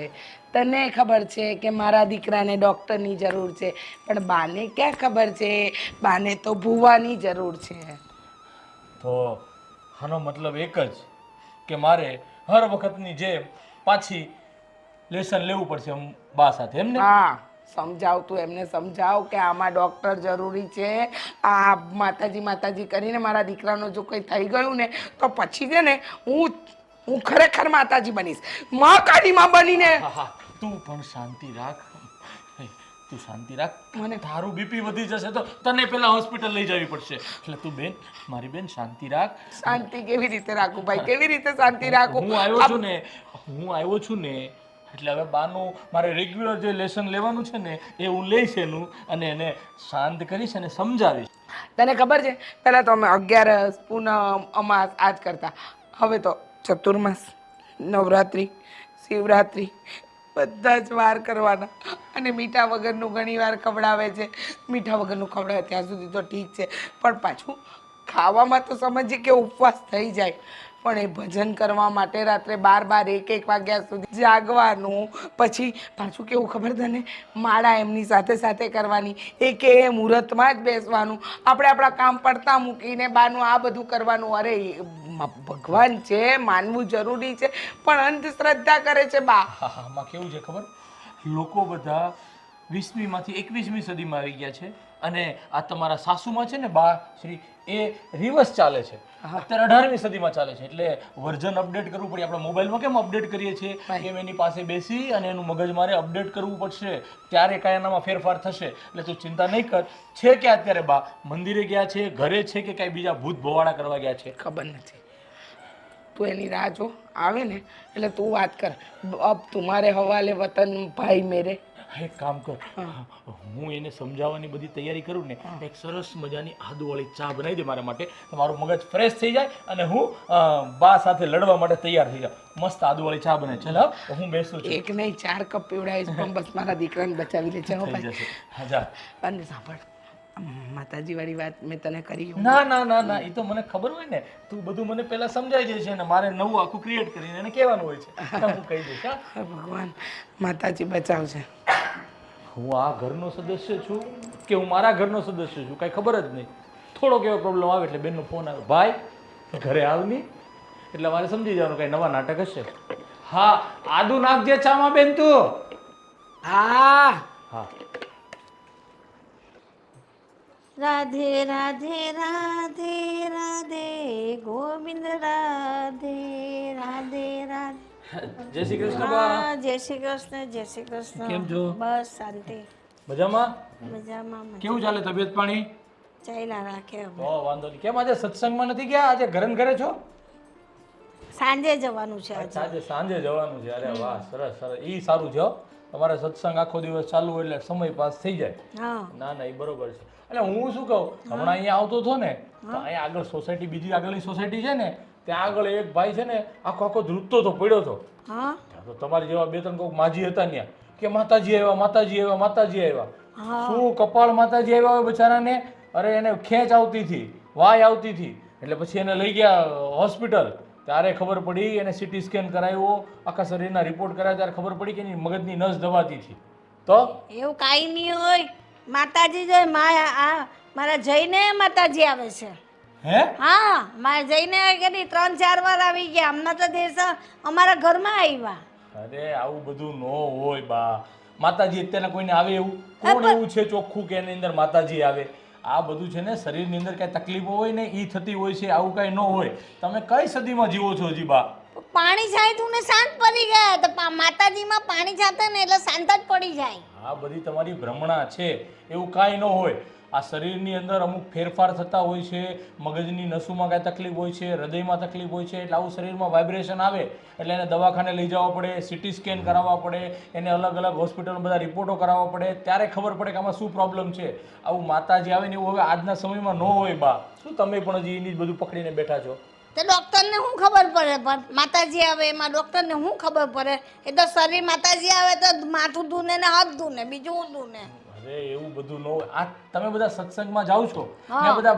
તને ખબર છે કે મારા દીકરાને ડૉક્ટરની જરૂર છે, પણ બાને ક્યાં ખબર છે? બાને તો ભૂવાની જરૂર છે. તો આનો મતલબ એક જ કે મારે હર વખતની જેમ પાછી લેસન લેવું પડશે બા સાથે, એમને? હા, સમજાવ, તું એમને સમજાવ કે આમાં ડૉક્ટર જરૂરી છે. આ માતાજી કરીને મારા દીકરાનું જો કંઈ થઈ ગયું ને તો પછી છે ને હું ખરેખર માતાજી બનીશ, માં કાળીમાં બનીને. હા, તું પણ શાંતિ રાખ. તું શાંતિ રાખ. મને તારું બીપી વધી જશે તો તને પહેલા હોસ્પિટલ લઈ જવી પડશે. એટલે તું મારી બેન શાંતિ રાખ. શાંતિ કેવી રીતે રાખું ભાઈ? કેવી રીતે શાંતિ રાખું? હું આવ્યો છું ને એટલે હવે બાનું મારે રેગ્યુલર જે લેસન લેવાનું છે ને એ હું લઈશ એનું, અને એને શાંત કરીશ અને સમજાવીશ. તને ખબર છે, પહેલાં તો અમે 11 પૂનમ અમાસ આ જ કરતા. હવે તો ચતુર્માસ, નવરાત્રિ, શિવરાત્રિ બધા જ વાર કરવાના. અને મીઠા વગરનું ઘણી વાર ખવડાવે છે. મીઠા વગરનું ખવડાવે ત્યાં સુધી તો ઠીક છે, પણ પાછું ખાવામાં તો સમજીએ કે ઉપવાસ થઈ જાય. પણ એ ભજન કરવા માટે રાત્રે 12 1 વાગ્યા સુધી જાગવાનું. પછી પાછું કેવું ખબર તને? માળા એમની સાથે કરવાની. એ મુહૂર્તમાં જ બેસવાનું. આપણે આપણા કામ પડતા મૂકીને બાનું આ બધું કરવાનું. અરે ભગવાન છે, માનવું જરૂરી છે, પણ અંધશ્રદ્ધા કરે છે બા. હા, આમાં કેવું છે ખબર? લોકો બધા 20મીમાંથી 21મી સદીમાં આવી ગયા છે, અને આ તમારા સાસુમાં છે ને બા શ્રી, એ રિવર્સ ચાલે છે. અત્યારે 18મી સદીમાં ચાલે છે. એટલે વર્ઝન અપડેટ કરવું પડે. આપણે મોબાઈલમાં કેમ અપડેટ કરીએ છીએ એમ એની પાસે બેસી અને એનું મગજ મારે અપડેટ કરવું પડશે, ત્યારે કાંઈ એનામાં ફેરફાર થશે. એટલે તું ચિંતા નહીં કર. છે કે અત્યારે બા મંદિરે ગયા છે, ઘરે છે, કે કાંઈ બીજા ભૂત ભવાડા કરવા ગયા છે? ખબર નથી. તું એની રાહ જો, આવે ને એટલે તું વાત કર. અબ તુમારે હવાલે વતન ભાઈ મેરે. એક કામ કર, હું એને સમજાવવાની બધી તૈયારી કરું ને, એક સરસ મજાની આદુવાળી ચા બનાવી દે મારા માટે. તમારું મગજ ફ્રેશ થઈ જાય અને હું બા સાથે લડવા માટે તૈયાર થઈ જાઉં. મસ્ત આદુવાળી ચા બને. ચાલ, હું બેસું છું. એક નહીં 4 કપ પીવડાવીશ, પણ બસ મારા દીકરાને બચાવી લે. ચાલો થઈ જશે. હા, જા. અને સાંભળ, માતાજી વાળી વાત મેં તને કરી. ના, એ તો મને ખબર હોય ને. તું બધું મને પહેલા સમજાઈ જાય છે ને મારે નવું આખું ક્રિએટ કરીને એને કહેવાનું હોય છે. હું કહી દઈશ. હા, ભગવાન માતાજી બચાવશે. હું આ ઘરનો સદસ્ય છું કે હું મારા ઘરનો સદસ્ય છું કાંઈ ખબર જ નહીં. થોડોક એવો પ્રોબ્લેમ આવે એટલે બેનનો ફોન આવે, ભાઈ ઘરે આવની. એટલે મારે સમજી જવાનું કાંઈ નવા નાટક હશે. હા, આદુ નાખજે ચામાં બેન તું. હા. રાધે રાધે રાધે રાધે ગોવિંદ રાધે રાધે રાધે. જય શ્રી કૃષ્ણ બા. જય શ્રી કૃષ્ણ, જય શ્રી કૃષ્ણ. કેમ છો? બસ શાંતિ, મજામાં? મજામાં. કેવું ચાલે તબિયત પાણી? ચાલ્યા રાખે. વાંધો નહીં. કેમ આજે સત્સંગમાં નથી ગયા? આજે ઘરે ને ઘરે છો? સાંજે જવાનું છે આજે. આજે સાંજે જવાનું છે. અરે વાહ, સરસ સરસ. ઈ સારું છે હો. તમારે સત્સંગ આખો દિવસ ચાલુ હોય એટલે સમય પાસ થઈ જાય. હા, ના, એ બરોબર છે. એટલે હું શું કહું, હમણાં અહીંયા આવતો હતો ને તો અહીંયા આગળ સોસાયટી, બીજી આગળની સોસાયટી છે ને, ત્યાં આગળ એક ભાઈ છે ને આખો ધ્રુજતો હતો, પડ્યો હતો. હા, તો તમારી જેવા 2-3 કોક માજી હતા ત્યાં, કે માતાજી આવ્યા, માતાજી આવ્યા, માતાજી આવ્યા. શું કપાળ માતાજી આવ્યા હોય બચારાને. અરે એને ખેંચ આવતી હતી, વાય આવતી હતી. એટલે પછી એને લઈ ગયા હોસ્પિટલ. ત્યારે ખબર પડી, એને સીટી સ્કેન કરાવ્યો, આખા શરીરના રિપોર્ટ કરાવ્યા, ત્યારે ખબર પડી કે એની મગજની નસ દબાતી હતી. તો એવું કાંઈ નહીં હોય. માતાજી જો મારા જઈને માતાજી આવે છે. હે હા, મારે જઈને કેટલી 3-4 વાર આવી ગયા. હમણાં તો દિવસ અમારા ઘરમાં આવ્યા. અરે આવું બધું ન હોય બા. માતાજી અત્યારના કોઈને આવે એવું કોણ એવું છે ચોખ્ખું કે એની અંદર માતાજી આવે? આ બધું છે ને શરીરની અંદર કઈ તકલીફો હોય ને એ થતી હોય છે, આવું કઈ ન હોય. તમે કઈ સદીમાં જીવો છો હજી બા? પાણી છાંટ્યું ને શાંત પડી ગયા. તો માતાજીમાં પાણી છાંટે ને એટલે શાંત જ પડી જાય. આ બધી તમારી ભ્રમણા છે, એવું કાંઈ ન હોય. આ શરીરની અંદર અમુક ફેરફાર થતા હોય છે, મગજની નસોમાં કાંઈ તકલીફ હોય છે, હૃદયમાં તકલીફ હોય છે, એટલે આવું શરીરમાં વાઇબ્રેશન આવે એટલે એને દવાખાને લઈ જવા પડે, સીટી સ્કેન કરાવવા પડે, એને અલગ અલગ હોસ્પિટલમાં બધા રિપોર્ટો કરાવવા પડે, ત્યારે ખબર પડે કે આમાં શું પ્રોબ્લેમ છે. આવું માતાજી આવે ને એવું હવે આજના સમયમાં ન હોય બા. શું તમે પણ હજી એની જ બધું પકડીને બેઠા છો? તો ડૉક્ટરને શું ખબર પડે? પણ માતાજી આવે એમાં ડૉક્ટરને શું ખબર પડે? એ તો શરીર માતાજી આવે તો માથું ધૂને ને હાથ ધૂને, બીજું શું ધૂને? અરે એવું બધું ન હોય. આ તમે બધા સત્સંગમાં જાઓ છો ને બધા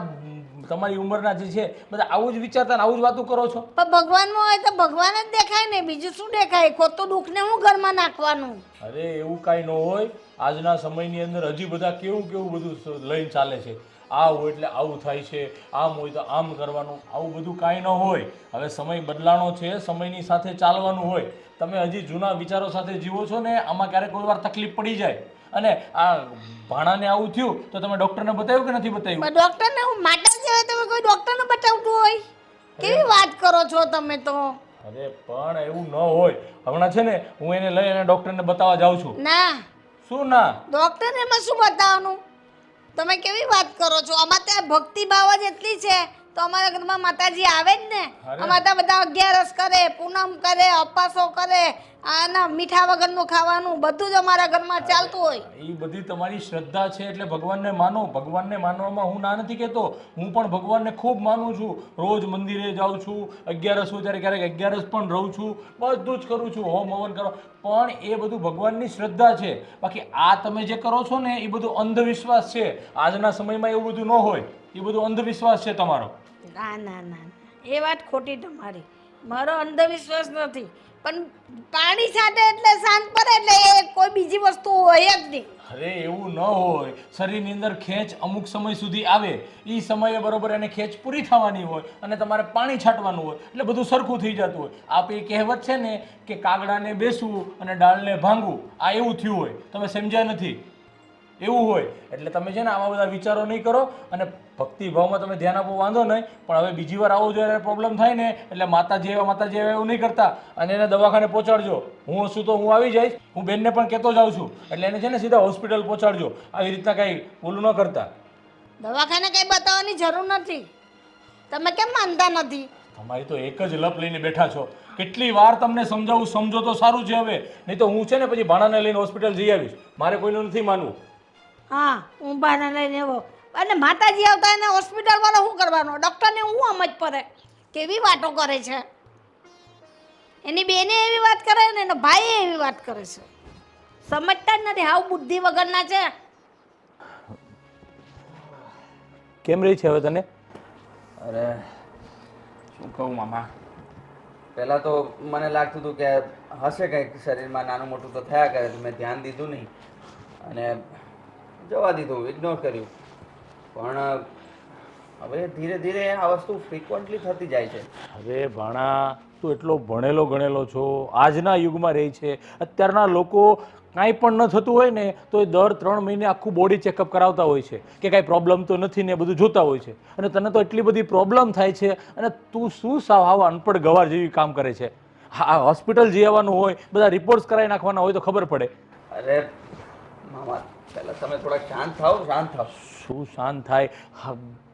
તમારી ઉંમરના જે છે બધા આવું જ વિચારતા ને આવું જ વાતો કરો છો. પણ ભગવાનમાં હોય તો ભગવાન જ દેખાય ને, બીજું શું દેખાય? ખોટું દુઃખને હું ઘરમાં નાખવાનું? અરે એવું કાંઈ ન હોય. આજના સમયની અંદર હજી બધા કેવું કેવું બધું લઈને ચાલે છે. આ હોય એટલે આવું થાય છે, આમ હોય તો આમ કરવાનું. આવું બધું કાંઈ ન હોય. હવે સમય બદલાણો છે, સમયની સાથે ચાલવાનું હોય. તમે હજી જૂના વિચારો સાથે જીવો છો ને, આમાં ક્યારેક કોઈ વાર તકલીફ પડી જાય. અને આ ભાણાને આવું થયું તો તમે ડૉક્ટરને બતાવ્યું કે નથી બતાવ્યું? પણ ડૉક્ટરને હું માતાજી હોય તમે કોઈ ડૉક્ટરને બતાવતું હોય? કેવી વાત કરો છો તમે તો? અરે પણ એવું ન હોય. હમણાં છે ને હું એને લઈ અને ડૉક્ટરને બતાવવા જાઉં છું. ના, શું ના? ડૉક્ટરને એમાં શું બતાવવાનું? તમે કેવી વાત કરો છો? અમારે ત્યાં ભક્તિ ભાવ જ એટલી છે તો અમારા ઘરમાં માતાજી આવે જ ને. અમારે ત્યાં બધા 11 કરે, પૂનમ કરે, અપાસો કરે, આના મીઠા વગરનું ખાવાનું બધું જ અમારા ઘરમાં ચાલતું હોય. એ બધી તમારી શ્રદ્ધા છે એટલે ભગવાનને માનો. ભગવાનને માનવામાં હું ના નથી કહેતો. હું પણ ભગવાનને ખૂબ માનું છું. રોજ મંદિરે જાઉં છું, 11 હોય ત્યારે ક્યારેક 11 પણ રહું છું, બધું જ કરું છું, હોમ હવન કરો. પણ એ બધું ભગવાનની શ્રદ્ધા છે. બાકી આ તમે જે કરો છો ને એ બધું અંધવિશ્વાસ છે. આજના સમયમાં એવું બધું ન હોય. એ બધું અંધવિશ્વાસ છે તમારો. ના ના ના, એ વાત ખોટી તમારી. મારો અંધવિશ્વાસ નથી. પણ પાણી છાંટે એટલે શાંત પડે એટલે એ કોઈ બીજી વસ્તુ હોય જ નહીં. અરે એવું ન હોય. શરીરની અંદર ખેંચ અમુક સમય સુધી આવે, એ સમયે બરોબર એને ખેંચ પૂરી થવાની હોય અને તમારે પાણી છાંટવાનું હોય એટલે બધું સરખું થઈ જતું હોય. આ પેલી કહેવત છે ને કે કાગડાને બેસવું અને ડાળને ભાંગવું, આ એવું થયું હોય. તમે સમજ્યા નથી. એવું હોય એટલે તમે છે ને આવા બધા વિચારો નહીં કરો અને ભક્તિભાવમાં તમે ધ્યાન આપો, વાંધો નહીં. પણ હવે બીજી વાર આવો જ્યારે પ્રોબ્લેમ થાય ને એટલે માતાજી આવ્યા એવું નહીં કરતા અને એને દવાખાને પહોંચાડજો. હું હશું તો હું આવી જઈશ. હું બેનને પણ કહેતો જાઉં છું એટલે એને છે ને સીધા હોસ્પિટલ પહોંચાડજો. આવી રીતના કાંઈ બોલું ન કરતા. દવાખાને કંઈ બતાવવાની જરૂર નથી. તમે કેમ માનતા નથી? તમારી તો એક જ લપ લઈને બેઠા છો. કેટલી વાર તમને સમજાવું, સમજો તો સારું છે. હવે નહીં તો હું છે ને પછી ભાણાને લઈને હોસ્પિટલ જઈ આવીશ. મારે કોઈનું નથી માનવું. હા, હું બહાના લઈને એવો અને માતાજી આવતા એને હોસ્પિટલ વાળો શું કરવાનો? ડૉક્ટરને હું સમજ પડે? કેવી વાતો કરે છે? એની બેને એવી વાત કરે ને એનો ભાઈ એવી વાત કરે છે. સમજતા જ નથી. હાવ બુદ્ધિ વગરના છે. કેમ રહી છે હવે તને? અરે શું કહું મામા, પહેલાં તો મને લાગતું હતું કે હશે કંઈક શરીરમાં નાનું મોટું તો થયા કરે, મેં ધ્યાન દીધું નહીં અને જવા દીધું, ઇગ્નોર કર્યું. પણ હવે ધીરે ધીરે આ વસ્તુ ફ્રિકવન્ટલી થતી જાય છે. અરે ભાણા, તું એટલો ભણેલો ગણેલો છો, આજના યુગમાં રહી છે. અત્યારના લોકો કાંઈ પણ ન થતું હોય ને તો એ દર 3 મહિને આખું બોડી ચેકઅપ કરાવતા હોય છે કે કાંઈ પ્રોબ્લેમ તો નથી ને બધું જોતા હોય છે. અને તને તો એટલી બધી પ્રોબ્લેમ થાય છે અને તું શું સાવ આવા અનપઢ ગવાર જેવી કામ કરે છે. હા, હોસ્પિટલ જઈ આવવાનું હોય, બધા રિપોર્ટ્સ કરાવી નાખવાના હોય તો ખબર પડે. અરે મામા, પહેલાં તમે થોડા શાંત થાઓ, શાંત થાઓ. શું શાંત થાય?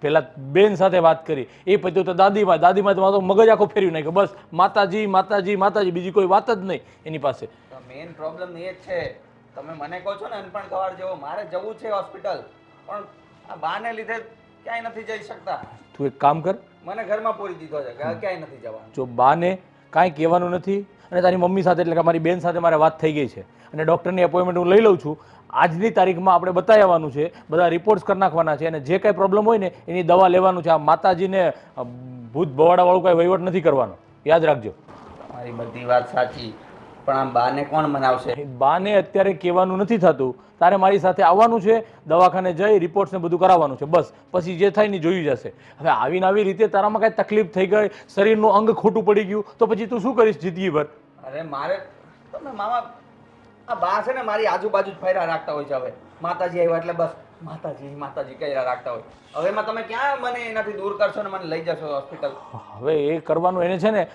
પેલા બેન સાથે વાત કરી, એ પછી તો દાદીમાં તો મગજ આખો ફેરવી નાખ્યો. બસ માતાજી માતાજી માતાજી, બીજી કોઈ વાત જ નહીં એની પાસે. મેઇન પ્રોબ્લેમ એ જ છે. તમે મને કહો છો ને અનપણ ગવાર જેવો, મારે જવું છે હોસ્પિટલ પણ આ બાને લીધે ક્યાંય નથી જઈ શકતા. તું એક કામ કર, મને ઘરમાં પૂરી દીધો છે કે ક્યાંય નથી જવાનું. જો બાને કાંઈ કહેવાનું નથી. અને તારી મમ્મી સાથે એટલે કે મારી બેન સાથે મારે વાત થઈ ગઈ છે અને ડૉક્ટરની એપોઇન્ટમેન્ટ હું લઈ લઉં છું. આજની તારીખમાં આપણે બતાવી આવવાનું છે, બધા રિપોર્ટ્સ કરી નાખવાના છે અને જે કાંઈ પ્રોબ્લેમ હોય ને એની દવા લેવાનું છે. આ માતાજીને ભૂત ભવાડાવાળું કાંઈ વહીવટ નથી કરવાનો, યાદ રાખજો. મારી બધી વાત સાચી, પણ આમ બાને કોણ મનાવશે? બાને અત્યારે કહેવાનું નથી થતું. તારે મારી સાથે આવવાનું છે, દવાખાને જઈ રિપોર્ટ્સ ને બધું કરાવવાનું છે, બસ. પછી જે થાય ને જોયું જશે. હવે આવીને આવી રીતે તારામાં કાંઈ તકલીફ થઈ ગઈ, શરીરનું અંગ ખોટું પડી ગયું, તો પછી તું શું કરીશ જિંદગીભર? અરે મારે તમે મામા આ બા છે ને મારી આજુબાજુ જ ફર્યા રાખતા હોય છે. હવે માતાજી આવ્યા એટલે બસ માતાજી માતાજી કર્યા રાખતા હોય. હવે એમાં તમે ક્યાં મને એનાથી દૂર કરશો ને મને લઈ જશો હોસ્પિટલ? હવે એ કરવાનું એને છે ને,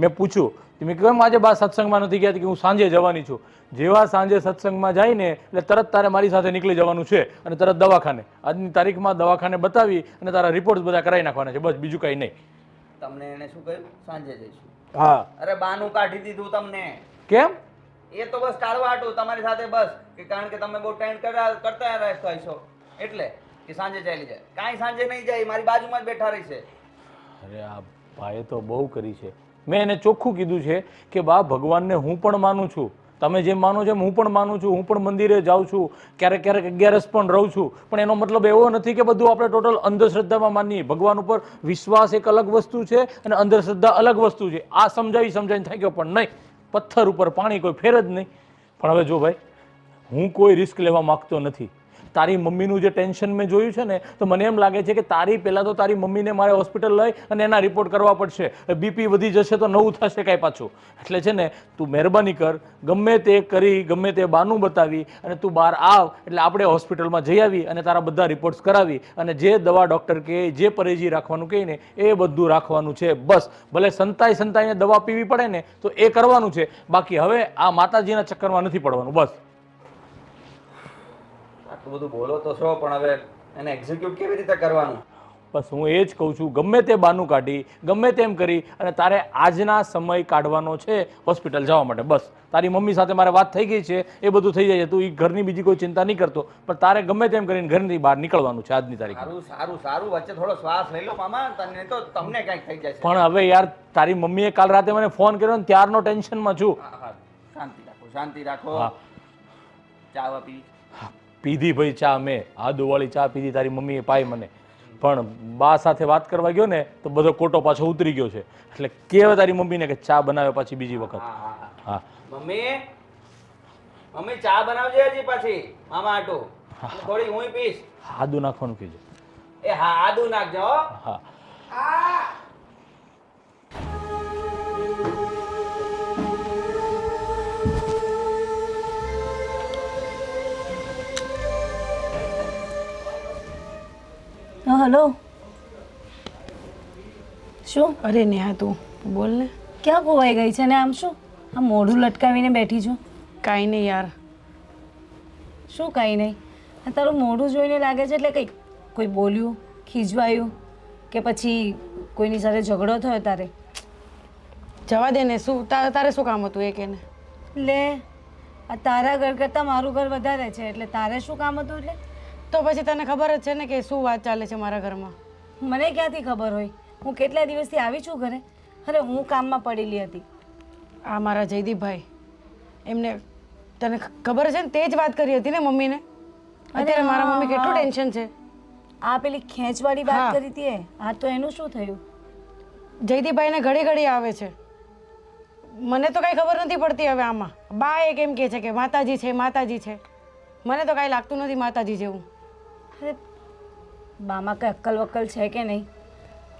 મેં પૂછ્યું મેં કેમ આજે બા સત્સંગમાં નથી ગયા કે હું સાંજે જવાની છું. જેવા સાંજે સત્સંગમાં જાય ને એટલે તરત તારે મારી સાથે નીકળી જવાનું છે અને તરત દવાખાને. આજની તારીખમાં દવાખાને બતાવી અને તારા રિપોર્ટ બધા કરાવી નાખવાના છે, બસ. બીજું કંઈ નહીં. તમને એને શું કહ્યું? સાંજે જઈશું. હા. અરે બાનું કાઢી દીધું તમને. કેમ? એ તો બસ ટાળવા હાટું તમારી સાથે, બસ કે કારણ કે તમે બહુ ટાઈમ કરતા રહેતા હશો એટલે કે સાંજે ચાલી જાય. કાંઈ સાંજે નહીં જાય, મારી બાજુમાં જ બેઠા રહી છે. અરે આ ભાઈએ તો બહુ કરી છે. મેં એને ચોખ્ખું કીધું છે કે બા ભગવાનને હું પણ માનું છું, તમે જેમ માનો છો એમ હું પણ માનું છું, હું પણ મંદિરે જાઉં છું, ક્યારેક ક્યારેક 11 પણ રહું છું, પણ એનો મતલબ એવો નથી કે બધું આપણે ટોટલ અંધશ્રદ્ધામાં માનીએ. ભગવાન ઉપર વિશ્વાસ એક અલગ વસ્તુ છે અને અંધશ્રદ્ધા અલગ વસ્તુ છે. આ સમજાવીને થઈ ગયો, પણ નહીં, પથ્થર ઉપર પાણી કોઈ ફેર જ નહીં. પણ હવે જો ભાઈ, હું કોઈ રિસ્ક લેવા માગતો નથી. તારી મમ્મીનું જે ટેન્શન મેં જોયું છે ને, તો મને એમ લાગે છે કે પહેલાં તો તારી મમ્મીને મારે હોસ્પિટલ લઈ અને એના રિપોર્ટ કરવા પડશે. બીપી વધી જશે તો નવું થશે કાંઈ પાછું. એટલે છે ને, તું મહેરબાની કર, ગમે તે કરી, ગમે તે બાનું બતાવી અને તું બહાર આવ એટલે આપણે હોસ્પિટલમાં જઈ આવી અને તારા બધા રિપોર્ટ્સ કરાવી અને જે દવા ડૉક્ટર કહે, જે પરેજી રાખવાનું કહે ને એ બધું રાખવાનું છે, બસ. ભલે સંતાઈને દવા પીવી પડે ને તો એ કરવાનું છે, બાકી હવે આ માતાજીના ચક્કરમાં નથી પડવાનું, બસ. આટલું બધું બોલો તો છો, પણ હવે એને એક્ઝિક્યુટ કેવી રીતે કરવાનું? બસ હું એ જ કહું છું, ગમે તે બાનું કાઢી, ગમે તેમ કરી અને તારે આજના સમય કાઢવાનો છે હોસ્પિટલ જવા માટે, બસ. તારી મમ્મી સાથે મારે વાત થઈ ગઈ છે, એ બધું થઈ જાય છે. તું એ ઘરની બીજી કોઈ ચિંતા નહીં કરતો, પણ તારે ગમે તેમ કરીને ઘરની બહાર નીકળવાનું છે આજની તારીખ. સારું સારું સારું, વચ્ચે થોડો શ્વાસ લઈ લો મામા, તને તો તમને કંઈક થઈ જાય છે. પણ હવે યાર, તારી મમ્મીએ કાલ રાતે મને ફોન કર્યો ને ત્યારનો ટેન્શનમાં છું. શાંતિ રાખો, શાંતિ રાખો. હા. ચા પી પીધી ભાઈ ચા, મેં આદુવાળી ચા પીધી, તારી મમ્મીએ પાઈ મને. પણ બા સાથે વાત કરવા ગયો ને તો બધો કોટો પાછો ઉતરી ગયો છે. એટલે કહેવાય તારી મમ્મીને કે ચા બનાવે પાછી બીજી વખત. હા. મમ્મી મમ્મી ચા બનાવજે હજી પાછી મામા આટો, થોડી હું પીશ. આદુ નાખવાનું કીધું. એ હા, આદુ નાખજો હો. હા. હલો, શું? અરે નેહા તું બોલ ને. ક્યાં ખોવાઈ ગઈ છે ને? આમ શું આ મોઢું લટકાવીને બેઠી છું? કાંઈ નહીં યાર. શું કાંઈ નહીં? આ તારું મોઢું જોઈને લાગે છે એટલે કંઈક કોઈ બોલ્યું, ખીજવાયું કે પછી કોઈની સાથે ઝઘડો થયો તારે? જવા દે ને, શું તારે શું કામ હતું એ કે ને. લે, આ તારા ઘર કરતાં મારું ઘર વધારે છે એટલે તારે શું કામ હતું? એટલે તો પછી તને ખબર જ છે ને કે શું વાત ચાલે છે મારા ઘરમાં. મને ક્યાંથી ખબર હોય? હું કેટલા દિવસથી આવી છું ઘરે. અરે હું કામમાં પડેલી હતી. આ મારા જયદીપભાઈ, એમને તને ખબર છે ને, તે જ વાત કરી હતી ને મમ્મીને. અત્યારે મારા મમ્મી કેટલું ટેન્શન છે. આ પેલી ખેંચવાળી વાત કરી હતી એ, આ તો એનું શું થયું? જયદીપભાઈને ઘડી ઘડી આવે છે. મને તો કાંઈ ખબર નથી પડતી હવે આમાં. બા એ કેમ કહે છે કે માતાજી છે, માતાજી છે. મને તો કાંઈ લાગતું નથી માતાજી જેવું. અરે બામાં કઈ અક્કલ વક્કલ છે કે નહીં?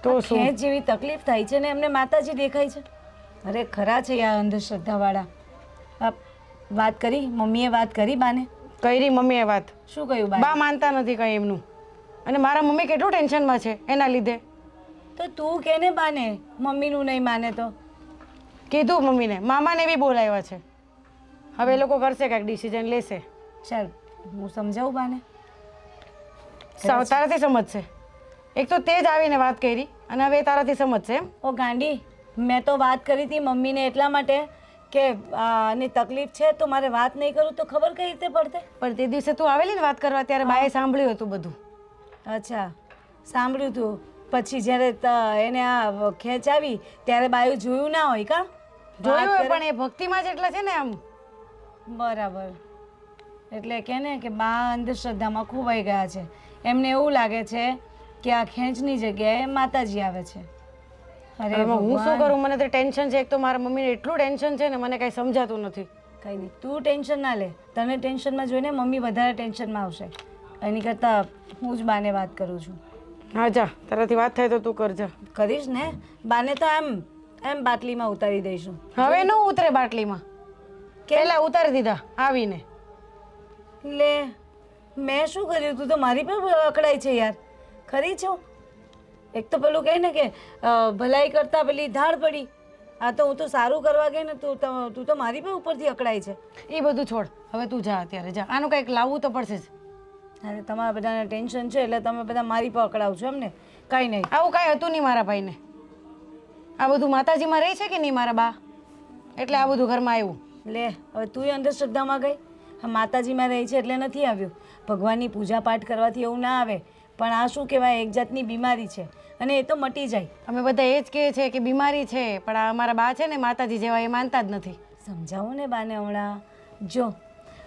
તો શું ખેંચ જેવી તકલીફ થાય છે ને એમને માતાજી દેખાય છે? અરે ખરા છે યાર અંધશ્રદ્ધાવાળા. વાત કરી મમ્મીએ? વાત કરી બાને? કરી મમ્મીએ વાત. શું કહ્યું બા માનતા નથી કંઈ એમનું. અને મારા મમ્મી કેટલું ટેન્શનમાં છે એના લીધે. તો તું કેને બાને મમ્મીનું નહીં માને તો? કીધું મમ્મીને, મામાને બી બોલાવ્યા છે. હવે એ લોકો કરશે કાંઈક ડિસિઝન લેશે. ચાલ હું સમજાવું બાને. તારાથી સમજશે. એક તો તે જ આવીને વાત કરી અને હવે તારાથી સમજશે એમ? ઓ ગાંડી, મેં તો વાત કરી હતી મમ્મીને એટલા માટે કે આની તકલીફ છે તો મારે વાત નહીં કરું તો ખબર કઈ રીતે પડતે? પણ તે દિવસે તું આવેલી ને વાત કરવા ત્યારે બાએ સાંભળ્યું હતું બધું. અચ્છા, સાંભળ્યું હતું. પછી જ્યારે એને આ ખેંચ આવી ત્યારે બાયું જોયું ના હોય કા જોયું હોય પણ એ ભક્તિમાં જ એટલે છે ને આમ. બરાબર. એટલે કે ને કે બા અંધશ્રદ્ધામાં ખોવાઈ ગયા છે. એમને એવું લાગે છે કે આ ખેંચની જગ્યાએ માતાજી આવે છે. અરે હવે હું શું કરું? મને તો ટેન્શન છે. એક તો મારા મમ્મીને એટલું ટેન્શન છે ને મને કાંઈ સમજાતું નથી. કંઈ નહીં, તું ટેન્શન ના લે. તને ટેન્શનમાં જોઈને મમ્મી વધારે ટેન્શનમાં આવશે. એની કરતાં હું જ બાને વાત કરું છું. હા જા, તારાથી વાત થાય તો તું કરજા. કરીશ ને? બાને તો એમ બાટલીમાં ઉતારી દઈશું. હવે ન ઉતરે બાટલીમાં, પહેલા ઉતારી દીધા આવીને. લે, મેં શું કર્યું? તું તો મારી પર અકળાય છે યાર. ખરી છો? એક તો પેલું કહે ને કે ભલાઈ કરતા પેલી ધાડ પડી. આ તો હું તો સારું કરવા ગઈ ને તું તો મારી પર ઉપરથી અકળાય છે. એ બધું છોડ, હવે તું જા અત્યારે જા. આનું કંઈક લાવવું તો પડશે જ. અરે તમારા બધાને ટેન્શન છે એટલે તમે બધા મારી પર અકળાવ છો એમ ને? કાંઈ નહીં. આવું કાંઈ હતું નહીં મારા ભાઈને. આ બધું માતાજીમાં રહી છે કે નહીં મારા બા, એટલે આ બધું ઘરમાં આવ્યું. લે, હવે તું અંધશ્રદ્ધામાં ગઈ. હા, માતાજીમાં રહી છે એટલે નથી આવ્યું. ભગવાનની પૂજા પાઠ કરવાથી એવું ના આવે. પણ આ શું કહેવાય, એક જાતની બીમારી છે અને એ તો મટી જાય. અમે બધા એ જ કહે છે કે બીમારી છે, પણ આ અમારા બા છે ને માતાજી જેવા એ માનતા જ નથી. સમજાવો ને બાને હમણાં. જો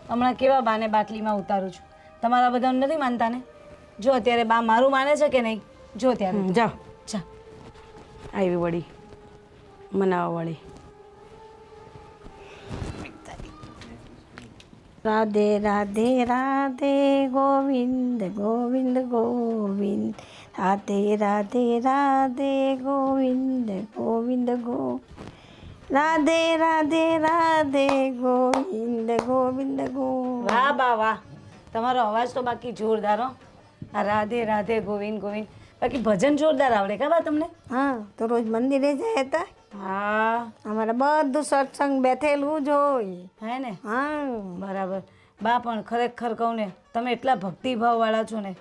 હમણાં કેવા બાને બાટલીમાં ઉતારું છું. તમારા બધા નથી માનતા ને? જો અત્યારે બા મારું માને છે કે નહીં? જો ત્યારે જા જા. આવી વળી મનાવા વાળી. રાધે રાધે રાધે ગોવિંદ ગોવિંદ ગોવિંદ, રાધે રાધે રાધે ગોવિંદ ગોવિંદ રાધે રાધે રાધે ગોવિંદ ગોવિંદ ગોવિંદ. વાહ બા વાહ, તમારો અવાજ તો બાકી જોરદાર હો. આ રાધે રાધે ગોવિંદ ગોવિંદ, બાકી ભજન જોરદાર આવડે કા બા તમને? હા, તો રોજ મંદિરે જાય હતા. હા, અમારે બધું સત્સંગ બેઠેલું જ હોય. હે ને? હા, બરાબર. બા પણ ખરેખર કહું ને, તમે એટલા ભક્તિભાવવાળા છો ને,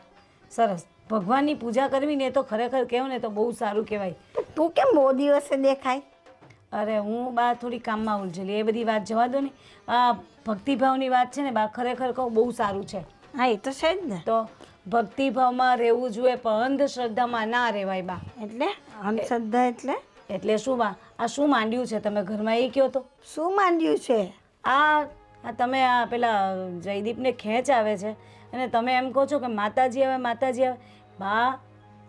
સરસ. ભગવાનની પૂજા કરવી ને તો ખરેખર કહેવું ને તો બહુ સારું કહેવાય. તું કેમ બહુ દિવસે દેખાય? અરે હું બા થોડી કામમાં ઉલझેલી, એ બધી વાત જવા દો ને. આ ભક્તિભાવની વાત છે ને બા, ખરેખર કહું બહુ સારું છે. હા, એ તો છે જ ને. તો ભક્તિભાવમાં રહેવું જોઈએ પણ અંધશ્રદ્ધામાં ના રહેવાય બા. એટલે અંધશ્રદ્ધા એટલે શું બા, આ શું માંડ્યું છે તમે ઘરમાં એ કહો તો? શું માંડ્યું છે? આ તમે આ પેલા જયદીપને ખેંચ આવે છે અને તમે એમ કહો છો કે માતાજી આવે માતાજી આવે. બા,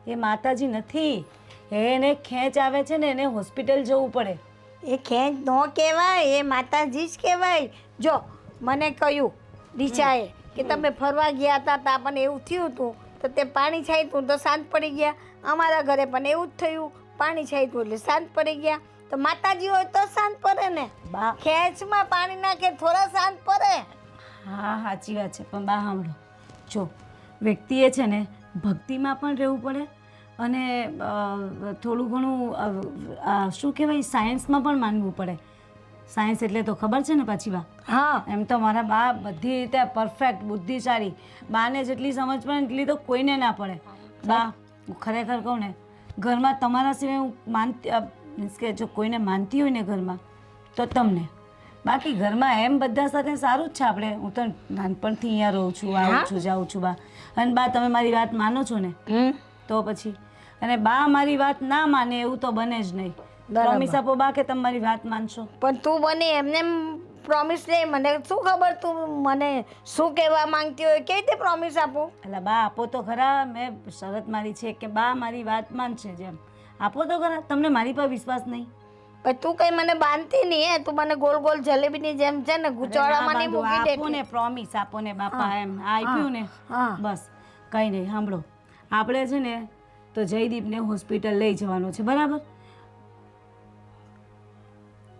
એ માતાજી નથી. એને ખેંચ આવે છે ને એને હોસ્પિટલ જવું પડે. એ ખેંચ ન કહેવાય, એ માતાજી જ કહેવાય. જો મને કહ્યું રીચાએ કે તમે ફરવા ગયા હતા તો આપણને એવું થયું હતું તો તે પાણી છાંટ્યું તો શાંત પડી ગયા. અમારા ઘરે પણ એવું જ થયું, પાણી છાંટ્યું એટલે શાંત પડી ગયા. તો માતાજી હોય તો શાંત પડે ને. બા, ખેંચમાં પાણી નાખે થોડા શાંત પડે. હા સાચી વાત છે. પણ બા સાંભળો, જો વ્યક્તિએ છે ને ભક્તિમાં પણ રહેવું પડે અને થોડું ઘણું શું કહેવાય સાયન્સમાં પણ માનવું પડે. સાયન્સ એટલે તો ખબર છે ને પાછી બા? હા, એમ તો મારા બા બધી રીતે પરફેક્ટ બુદ્ધિશાળી. બાને જેટલી સમજ પડે એટલી તો કોઈને ના પડે. બા હું ખરેખર કહું ને, ઘરમાં તમારા સિવાય હું માનતી, મીન્સ કે જો કોઈને માનતી હોય ને ઘરમાં તો તમને. બાકી ઘરમાં એમ બધા સાથે સારું જ છે આપણે. હું તો નાનપણથી અહીંયા રહું છું, આવું છું, જાઉં છું બા. અને બા તમે મારી વાત માનો છો ને? તો પછી અને બા મારી વાત ના માને એવું તો બને જ નહીં. પ્રોમિસ આપો બા કે તમે મારી વાત માનશો. પણ તું બને એમને પ્રોમિસ લે. મને શું ખબર તું મને શું કહેવા માંગતી હોય, કેવી રીતે પ્રોમિસ આપું? એટલે બા આપો તો ખરા. મેં શરત મારી છે કે બા મારી વાત માનશે. જેમ આપો તો ખરા. તમને મારી પર વિશ્વાસ નહીં? પણ તું કઈ મને બાંધતી નહીં હે. તું મને ગોલ ગોલ જલેબીની જેમ છે ને ગુચાળામાં નહીં મૂકી દે. આપો ને પ્રોમિસ આપો ને બાપા. એમ આપ્યું ને બસ. કંઈ નહીં. સાંભળો, આપણે છે ને તો જયદીપને હોસ્પિટલ લઈ જવાનો છે, બરાબર?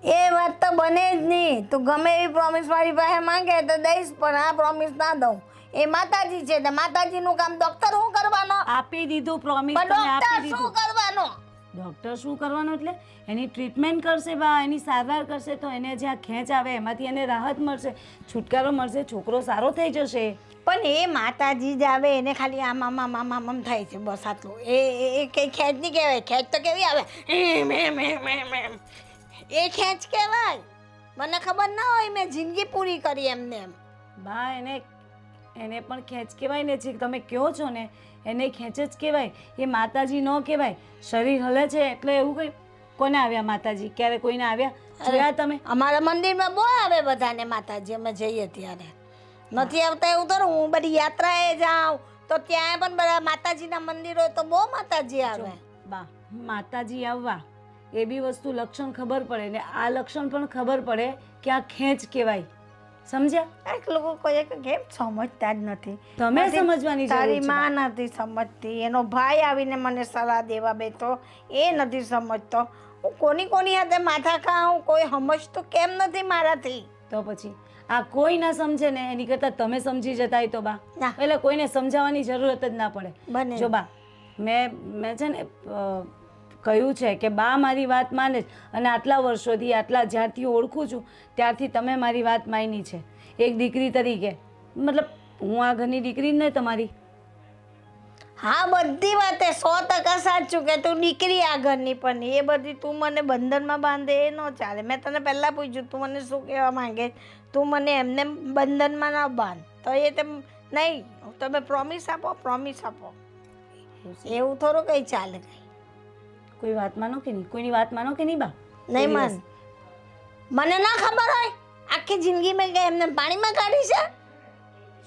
એ વાત તો બને જ નહીં. તું ગમે એવી પ્રોમિસ મારી પાસે માંગે તો દઈશ, પણ આ પ્રોમિસ ના દઉં. એ માતાજી છે તો માતાજીનું કામ ડોક્ટર શું કરવાનો? આપી દીધું પ્રોમિસ. પણ ડોક્ટર શું કરવાનો? ડૉક્ટર શું કરવાનું એટલે એની ટ્રીટમેન્ટ કરશે બા, એની સારવાર કરશે તો એને જ્યાં ખેંચ આવે એમાંથી એને રાહત મળશે, છુટકારો મળશે, છોકરો સારો થઈ જશે. પણ એ માતાજી જ આવે, એને ખાલી આમ આમ આમ આમ આમ થાય છે બસ આટલું. એ કંઈ ખેંચ નહીં કહેવાય. ખેંચ તો કેવી આવે? એ ખેંચ કહેવાય. મને ખબર ના હોય, મેં જિંદગી પૂરી કરી એમને એમ. બા એને પણ ખેંચ કહેવાય ને. જે તમે કહો છો ને એને ખેંચ જ કહેવાય, એ માતાજી ન કહેવાય. શરીર હલે છે એટલે એવું કંઈ. કોને આવ્યા માતાજી? ક્યારે કોઈને આવ્યા જોયા તમે? અમારા મંદિરમાં બહુ આવે બધાને માતાજી, અમે જઈએ ત્યારે. નથી આવતા એવું તો હું બધી યાત્રાએ જાઉં તો ત્યાં પણ બધા માતાજીના મંદિર હોય તો બહુ માતાજી આવે. બા, માતાજી આવવા એ બી વસ્તુ લક્ષણ ખબર પડે ને આ લક્ષણ પણ ખબર પડે કે આ ખેંચ કહેવાય. સમજ્યા? એક લોકો કોઈ કેમ સમજતા જ નથી. તમે સમજવાની જરૂર તારી છે. માં નથી સમજતી, એનો ભાઈ આવીને મને સલાહ દેવા બેઠો એ નથી સમજતો. હું કોની હાથે માથા ખાઉં, કોઈ સમજતું કેમ નથી મારાથી. તો પછી આ કોઈ ના સમજે ને એની કરતાં તમે સમજી જતા હોય તો બા, ના. એટલે કોઈને સમજાવવાની જરૂરત જ ના પડે. બને. જો બા, મેં છે ને કહ્યું છે કે બા મારી વાત માને જ, અને આટલા વર્ષોથી જ્યારથી ઓળખું છું ત્યારથી તમે મારી વાત માની છે એક દીકરી તરીકે. મતલબ હું આ ઘરની દીકરી જ ને તમારી. હા, બધી વાતે 100% સાચું કે તું દીકરી આ ઘરની, પણ એ બધી તું મને બંધનમાં બાંધે એ ન ચાલે. મેં તને પહેલાં પૂછ્યું તું મને શું કહેવા માંગે, તું મને એમને બંધનમાં ના બાંધ. તો એ તેમ નહીં, તમે પ્રોમિસ આપો. એવું થોડું કંઈ ચાલે. કોઈ વાત માનો કે નહીં? કોઈની વાત માનો કે નહીં બા? નહીં માન, મને ના ખબર હોય આખી જિંદગી મેં કે એમને પાણીમાં કાઢી છે.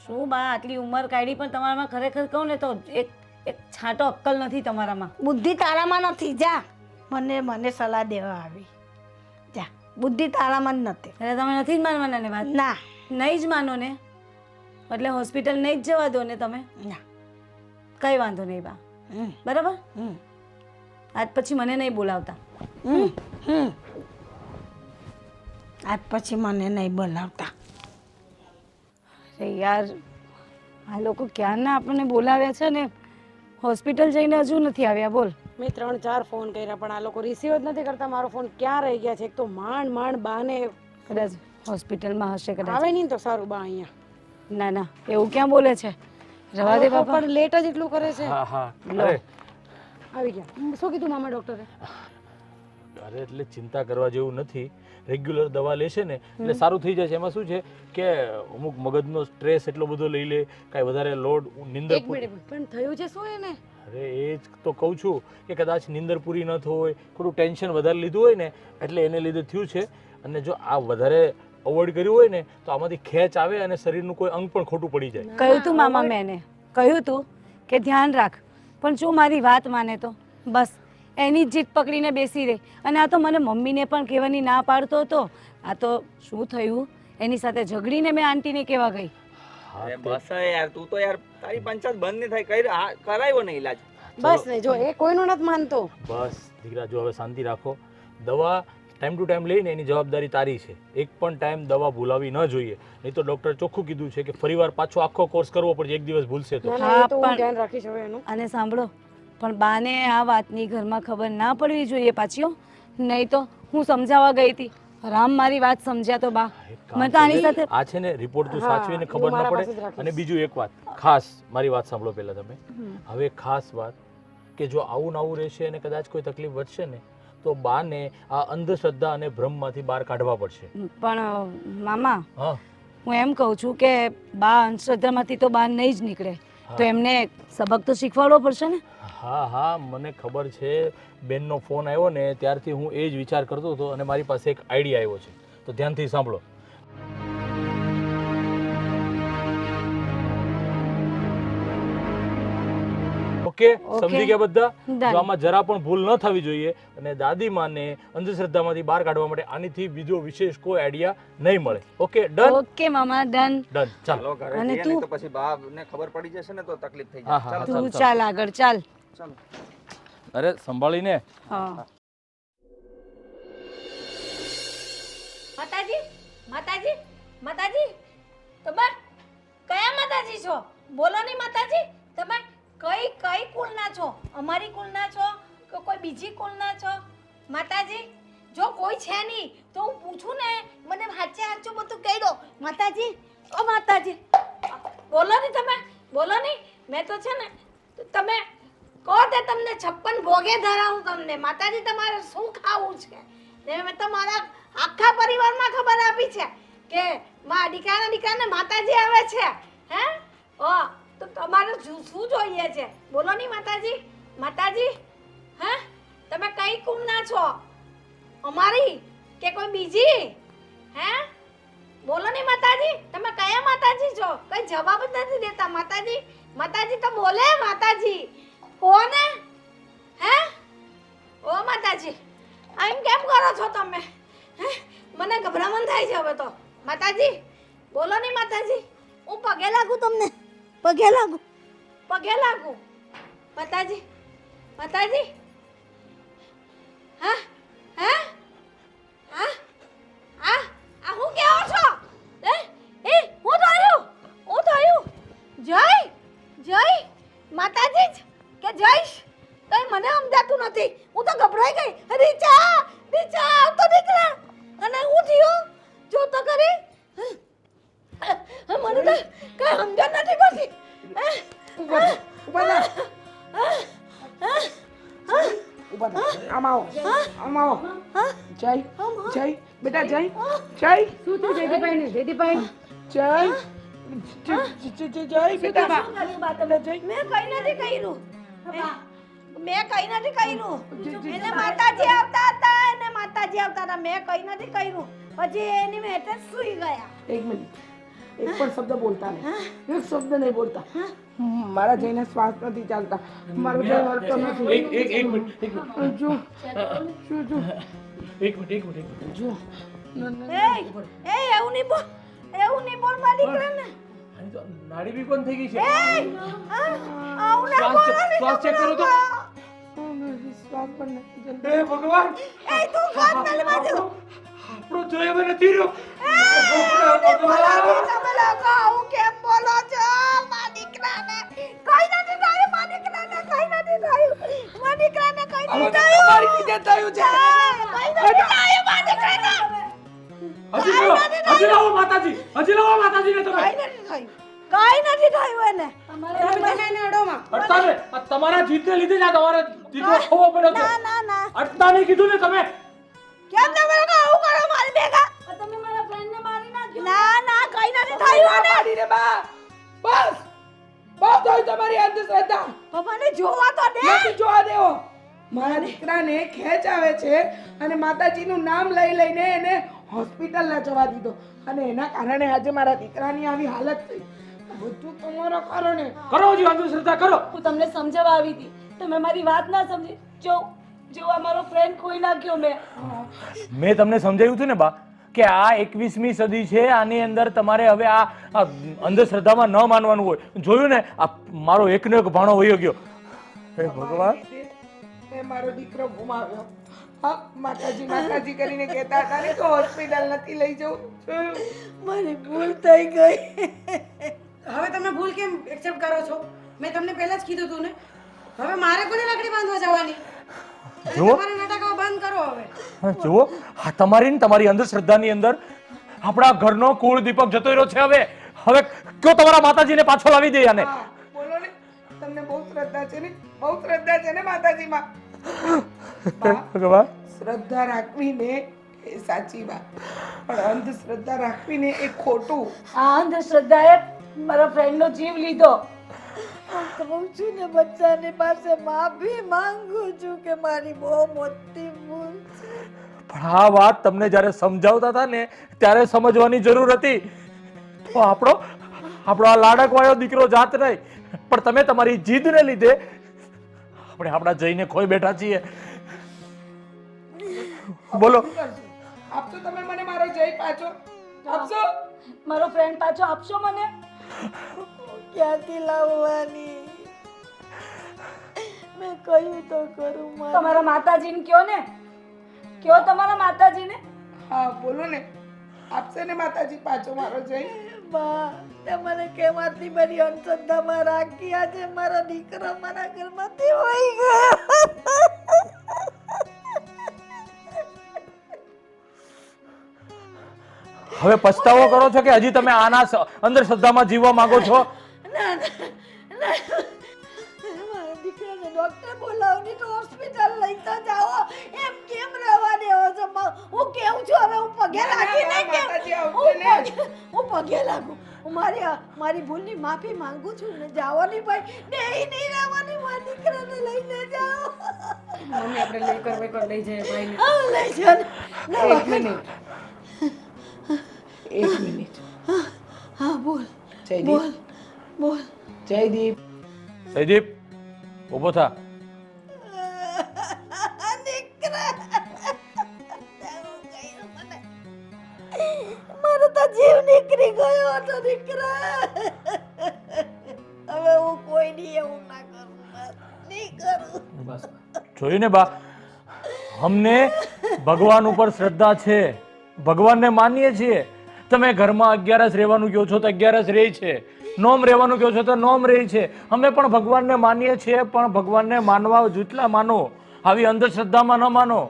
શું બા, આટલી ઉંમર કાઢી પણ તમારામાં ખરેખર કહું ને તો એક છાંટો અક્કલ નથી તમારામાં. બુદ્ધિ તારામાં નથી. જા, મને સલાહ દેવા આવી. જા, બુદ્ધિ તારામાં જ નથી. એટલે તમે નથી જ માનવાના ને વાત? ના, નહીં જ માનો ને એટલે હોસ્પિટલ નહીં જ જવા દો ને તમે. ના. કઈ વાંધો નહીં બા, બરાબર? આજ પછી મને નહીં બોલાવતા. આજ પછી મને નહીં બોલાવતા. અરે યાર, આ લોકો ક્યારના આપણને બોલાવ્યા છે ને હોસ્પિટલ જઈને હજુ નથી આવ્યા. બોલ. મેં 3-4 ફોન કર્યા પણ આ લોકો રિસીવ જ નથી કરતા. મારો ફોન ક્યાં રહી ગયા છે? એક તો માંડ બાને કદાચ હોસ્પિટલમાં હશે કદાચ. આવે નહીં તો સારું બા અહીંયા. ના ના, એવું ક્યાં બોલે છે? રવા દે બાપા. પણ લેટ જ એટલું કરે છે. હા હા અરે આવી ગયા. શું કીધું મામા ડોક્ટરે? અરે એટલે ચિંતા કરવા જેવું નથી. રેગ્યુલર દવા લેશે ને એટલે સારું થઈ જશે. એમાં શું છે કે અમુક મગજનો સ્ટ્રેસ એટલો બધો લઈ લે, કાંઈ વધારે લોડ, નિંદર એક મિનિટ પણ થયું છે શું એને? અરે એ જ તો કહું છું કે કદાચ નિંદર પૂરી ન થઈ હોય, થોડું ટેન્શન વધારે લીધું હોય ને એટલે એને લીધે થયું છે. અને જો આ વધારે અવોઇડ કર્યું હોય ને તો આમાંથી ખેંચ આવે અને શરીરનું કોઈ અંગ પણ ખોટું પડી જાય. કહ્યું તું મામા, મેં એને કહ્યું તું કે ધ્યાન રાખ, પણ જો મારી વાત માને તો બસ એની જ જીદ પકડીને બેસી રહી. અને આ તો મને મમ્મીને પણ કહેવાની ના પાડતો હતો. આ તો શું થયું, એની સાથે ઝઘડીને મેં આંટીને કહેવા ગઈ. અરે બસ યાર, તું તો યાર તારી પંચાયત બંધ નહીં થાય. કરાયો ને ઈલાજ. બસ ને, જો એ કોઈનું નથી માનતો. બસ દીકરા, જો હવે શાંતિ રાખો. દવા ટાઈમ ટુ ટાઈમ લઈને એની જવાબદારી તારી છે. એક પણ ટાઈમ દવા ભૂલાવી ન જોઈએ, નહીં તો ડૉક્ટર ચોખ્ખું કીધું છે કે ફરીવાર પાછો આખો કોર્સ કરવો પડશે એક દિવસ ભૂલશે તો. ના, એ તો હું ધ્યાન રાખીશ હવે એનું. અને સાંભળો, પણ બાને આ વાતની ઘરમાં ખબર ના પડવી જોઈએ પાછી. નહીં તો હું સમજાવવા ગઈ હતી, રામ મારી વાત સમજ્યા તો બા મેં તો આની સાથે. આ છે ને રિપોર્ટ તું સાચવીને ખબર ના પડે. અને બીજું એક વાત ખાસ, મારી વાત સાંભળો પહેલા તમે. હવે ખાસ વાત કે જો આવું ને આવું રહેશે અને કદાચ કોઈ તકલીફ વધશે ને તો બાને આ અંધશ્રદ્ધા અને ભ્રમમાંથી બહાર કાઢવા પડશે. પણ મામા, હા, હું એમ કહું છું કે બા અંધશ્રદ્ધામાંથી તો બહાર નહીં જ નીકળે, તો એમને સબક તો શીખવાડવો પડશે ને. હા હા, મને ખબર છે. બેનનો ફોન આવ્યો ને ત્યારથી હું એ જ વિચાર કરતો હતો અને મારી પાસે એક આઈડિયા આવ્યો છે, તો ધ્યાનથી સાંભળો. ઓકે, સમજી ગયા બધા? જો આમાં જરા પણ ભૂલ ન થવી જોઈએ અને દાદીમાને અંધશ્રદ્ધામાંથી બહાર કાઢવા માટે આનીથી બીજો વિશેષ કોઈ આઈડિયા નહીં મળે. Okay, done? ઓકે મામા, ડન. ડન. ચાલો. અને તું તો પછી બાને ખબર પડી જશે ને તો તકલીફ થઈ હા જાય. હા, તું ચાલ આગળ, ચાલ. ચાલો. અરે સંભાળીને. હા. માતાજી, માતાજી, માતાજી, તમે કયા માતાજી છો? બોલો નહીં માતાજી. તમે કઈ કુળના છો? અમારી કુળના છો કે કોઈ બીજી કુળના છો? માતાજી, જો કોઈ છે નહીં તો હું પૂછું ને, મને સાચું બધું કહી દો માતાજી. ઓ માતાજી, બોલો નહીં તમે, બોલો નહીં. મેં તો છે ને, તમે કહો તે તમને 56 ભોગે ધરાવું તમને. માતાજી, તમારે શું ખાવું છે? ને મેં તમારા આખા પરિવારમાં ખબર આપી છે કે દીકરાને માતાજી આવે છે. હે? ઓ તો તમારે શું જોઈએ છે? બોલો ની માતાજી. માતાજી, હે? તમે કઈ કુળના છો? અમારી કે કોઈ બીજી? હે? બોલો ની માતાજી, તમે કયા માતાજી છો? કઈ જવાબ જ નથી દેતા માતાજી. માતાજી તો બોલે માતાજી. કોને? હે? ઓ માતાજી, આમ કેમ કરો છો તમે? હે? મને ગભરામણ થાય છે હવે તો. માતાજી, બોલો ની માતાજી. હું પગે લાગુ તમને. પગે લાગુ. પગે લાગુ. માતાજી. માતાજી. હા? હે? હા? આ આ હું કેવો છો? એ હું થયું? હું થયું? જય જય માતાજી જ કે જઈશ કઈ મને સમજાતું નથી. હું તો ગભરાઈ ગઈ. રીચા રીચા આવતો દીકરા. અને હું થયું જો તો કરી. મને તો કઈ સમજણ નથી પડતી. ઉભા થા. આમ આવો. આમ આવો. જય જય બેટા જય જય શું થયું જયદીપભાઈને? જયદીપભાઈ જય જય બેટા મેં કઈ નથી કર્યું. મેં કઈ નથી કર્યું. એને માતાજી આવતા હતા. મેં કઈ નથી કર્યું. પછી એની મેટે સુઈ ગયા. એક મિનિટ એક પણ શબ્દ બોલતા નહીં. એક શબ્દ નહીં બોલતા. મારા જઈને શ્વાસ નથી ચાલતા. મારો જય હલતો નથી. એક મિનિટ જો શું જો એક મિનિટ જો એ એવું નહીં બોલ. એવું નહીં બોલ મારી દીકરાને. આની તો નાડી બી બંધ થઈ ગઈ છે. આવું ના બોલો. શ્વાસ ચેક કરો તો. શ્વાસ પણ નથી ચાલતો. હે ભગવાન, એ તું વાત નલી બાજુ. આપણો જય હવે નથી રહ્યો. તમે લોકો આવું કેમ બોલો છો? મારા દીકરાને કઈ નથી થયું. મારા દીકરાને કઈ નથી થયું. મારા દીકરાને કઈ નથી થયું. અમારી રીતે થયું છે. કઈ નથી થયું મારા દીકરાને. હજી લાવો માતાજી, હજી લાવો માતાજીને તમે. કઈ નથી થયું. કઈ નથી થયું એને. એને અડોમાં અડતાને આ તમારા જીતને લીધે જ આ તમારા દીકરો ખોવો પડ્યો છે. ના અડતાને કીધું ને તમે. કેમ તમે લોકો આવું કરો મારી ભેગા? તમે મારા ફ્રેન્ડને મારી નાખ્યો. ના કઈ નથી થયું એને. મારીને બા બસ બસ થયું તમારી અંધશ્રદ્ધા. મને જોવા તો દે. નથી જોવા દેવો. મારા દીકરાને ખેંચ આવે છે અને માતાજીનું નામ લઈ લઈને એને હોસ્પિટલના જવા દીધો અને એના કારણે આજે મારા દીકરાની આવી હાલત થઈ. બધું તમારા કારણે. કરો જી અંધશ્રદ્ધા કરો. હું તમને સમજાવવા આવી હતી. તમે મારી વાત ના સમજી. જો આ મારો ફ્રેન્ડ ખોઈ નાખ્યો મેં તમને સમજાવ્યું હતું ને બા કે આ 21મી સદી છે. આની અંદર તમારે હવે આ અંધશ્રદ્ધામાં ન માનવાનું હોય. જોયું ને આ મારો એકનો એક ભાણો વયો ગયો. હે ભગવાન, મેં મારો દીકરો ગુમાવ્યો. હા માતાજી માતાજી કરીને કહેતા હતા ને તો હોસ્પિટલ નથી લઈ જવું. મારી ભૂલ થઈ ગઈ. હવે તમે ભૂલ કેમ એક્સેપ્ટ કરો છો? મેં તમને પહેલા જ કીધું હતું ને. હવે મારે કોને લાકડી બાંધવા જવાની? જુઓ તમારા નાટકો બંધ કરો હવે. જુઓ આ તમારી ને તમારી અંધશ્રદ્ધાની અંદર આપણા ઘરનો કુળ દીપક જતો રહ્યો છે. હવે કયો તમારા માતાજીને પાછો લાવી દે આને. હા, બોલો ને તમને બહુ શ્રદ્ધા છે ને બહુ શ્રદ્ધા છે ને માતાજીમાં. ભગવાન, શ્રદ્ધા રાખવી ને એ સાચી વાત પણ અંધશ્રદ્ધા રાખવી ને એ ખોટું. આ અંધશ્રદ્ધાએ મારા ફ્રેન્ડનો જીવ લીધો. કહું છું ને બચ્ચાની પાસે માફી માંગુ છું કે મારી બહુ મોટી ભૂલ છે. પણ આ વાત તમને જ્યારે સમજાવતા હતા ને ત્યારે સમજવાની જરૂર હતી. તો આપણો આ લાડકવાયો દીકરો જાત નહીં, પણ તમે તમારી જીદને લીધે આપણે આપણા જઈને ખોઈ બેઠા છીએ. બોલો. આપશો તમે મને મારો જય પાછો આપશો? મારો ફ્રેન્ડ પાછો આપશો મને? ક્યાંથી લાવવાની? મેં કહ્યું તો ખરું. તમારા માતાજીને કયો ને. કયો તમારા માતાજીને. હા બોલો ને આપશે ને માતાજી પાછો મારો જય? બા તે મને કેમ આટલી બધી અંધશ્રદ્ધામાં રાખી? આજે મારો દીકરો મારા ઘરમાંથી વહી ગયો. હવે પછતાવો કરો છો કે હજી તમે આના અંધશ્રદ્ધામાં જીવવા માંગો છો? ના મારા દીકરાને ડોક્ટર બોલાવની તો હોસ્પિટલ લઈ તો જાઓ. એમ કેમ રહેવા દેવો છો? હું કેવું છું હવે હું પગે લાગી નહીં કે માતાજી આવશે ને. હું પગે લાગુ. મારી ભૂલની માફી માંગુ છું ને જાવાની ભાઈ નહીં રહેવાની મારી દીકરાને લઈને જાઓ મમ્મી આપણે લઈ કર લઈ જઈએ ભાઈને લઈ જાઓ એક મિનિટ એક મિનિટ હા બોલ જયદીપ બોલ જયદીપ જયદીપ ઊભો થા. મારો તો જીવ નીકળી ગયો હતો દીકરા હવે હું કોઈ નહીં એવું ના કરું નહીં કરું બસ જોયું ને બા, અમને ભગવાન ઉપર શ્રદ્ધા છે, ભગવાનને માનીએ છીએ. તમે ઘરમાં 11 રહેવાનું કહો છો તો 11 રહે છે, નોમ રહેવાનું કહો છો તો નોમ રહે છે. અમે પણ ભગવાનને માનીએ છીએ, પણ ભગવાનને માનવા જેટલા માનો, આવી અંધશ્રદ્ધામાં ન માનો.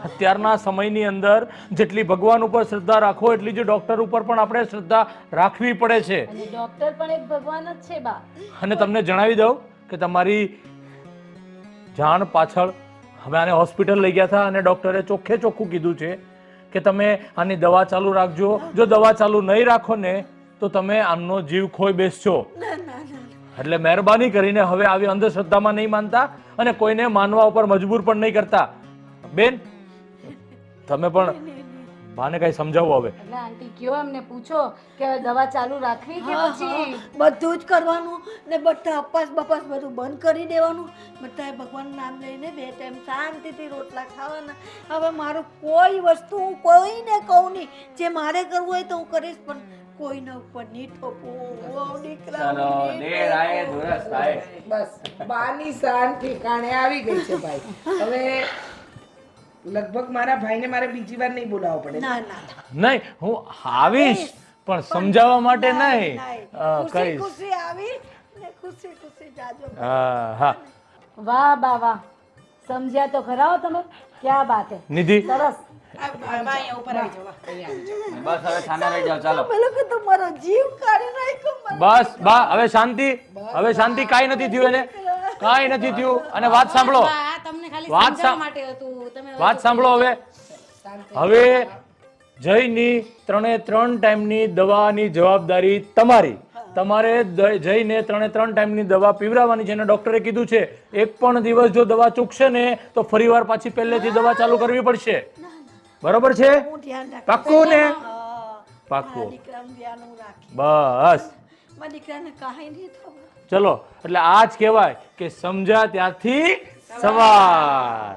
અત્યારના સમયની અંદર જેટલી ભગવાન ઉપર શ્રદ્ધા રાખો એટલી જ ડોક્ટર ઉપર પણ આપણે શ્રદ્ધા રાખવી પડે છે. અને ડોક્ટર પણ એક ભગવાન જ છે બા. અને તમને જણાવી દઉં કે તમારી જાણ પાછળ અમે આને હોસ્પિટલ લઈ ગયા હતા અને ડોક્ટરે ચોખ્ખે ચોખ્ખું કીધું છે કે તમે આની દવા ચાલુ રાખજો. જો દવા ચાલુ નહીં રાખો ને તો તમે આમનો જીવ ખોઈ બેસશો. એટલે મહેરબાની કરીને હવે આવી અંધશ્રદ્ધામાં નહીં માનતા અને કોઈને માનવા ઉપર મજબૂર પણ નહીં કરતા. બેન, તમે પણ બાને કઈ સમજાવો હવે. એટલે આંટી કયો એમને પૂછો કે હવે દવા ચાલુ રાખવી કે પછી બધું જ કરવાનું ને બધા અપાસ બપાસ બધું બંધ કરી દેવાનું. બધાએ ભગવાનનું નામ લઈને 2 ટાઈમ શાંતિથી રોટલા ખાવાના. હવે મારું કોઈ વસ્તુ હું કોઈને કહું નહીં. જે મારે કરવું હોય તો હું કરીશ, પણ કોઈના ઉપર નહીં ઠોકવું. ચાલો દેર આયે દુરસ્ત આયે. બસ બાની શાન ઠેકાણે આવી ગઈ છે ભાઈ. હવે લગભગ મારા ભાઈને મારે બીજી વાર નહીં બોલાવવો પડે. ના ના નહીં, હું આવીશ પણ સમજાવવા માટે નહીં, ખુશી કહીશ. ખુશી આવી ને ખુશી ખુશી જાજો. હા, વાહ બા વાહ, સમજ્યા તો ખરા હો તમે. ક્યાં બાત હે, નિધિ સરસ. બસ હવે છાના રહી જાઓ. ચાલો અમે લોકો તો મારો જીવ કાઢી નાખ્યો. બસ બા, હવે શાંતિ, હવે શાંતિ. કાંઈ નથી થયું એને, કાંઈ નથી થયું. અને વાત સાંભળો, આ તમને ખાલી વાત સમજાવવા માટે હતું. તમે વાત સાંભળો. હવે જયની 3 ટાઈમની દવાની જવાબદારી તમારી. તમારે જઈને 3 ટાઈમની દવા પીવડાવવાની છે અને ડોક્ટરે કીધું છે એક પણ દિવસ જો દવા ચૂકશે ને તો ફરીવાર પાછી પહેલેથી દવા ચાલુ કરવી પડશે. બરોબર છે? હું ધ્યાન રાખીશ. પાક્કું ને? હા, પાક્કું. મારા દીકરાનું ધ્યાન હું રાખીશ. બસ મારા દીકરાને કાંઈ નહીં થવું. ચલો, એટલે આ જ કહેવાય કે સમજ્યા ત્યાંથી સવાર.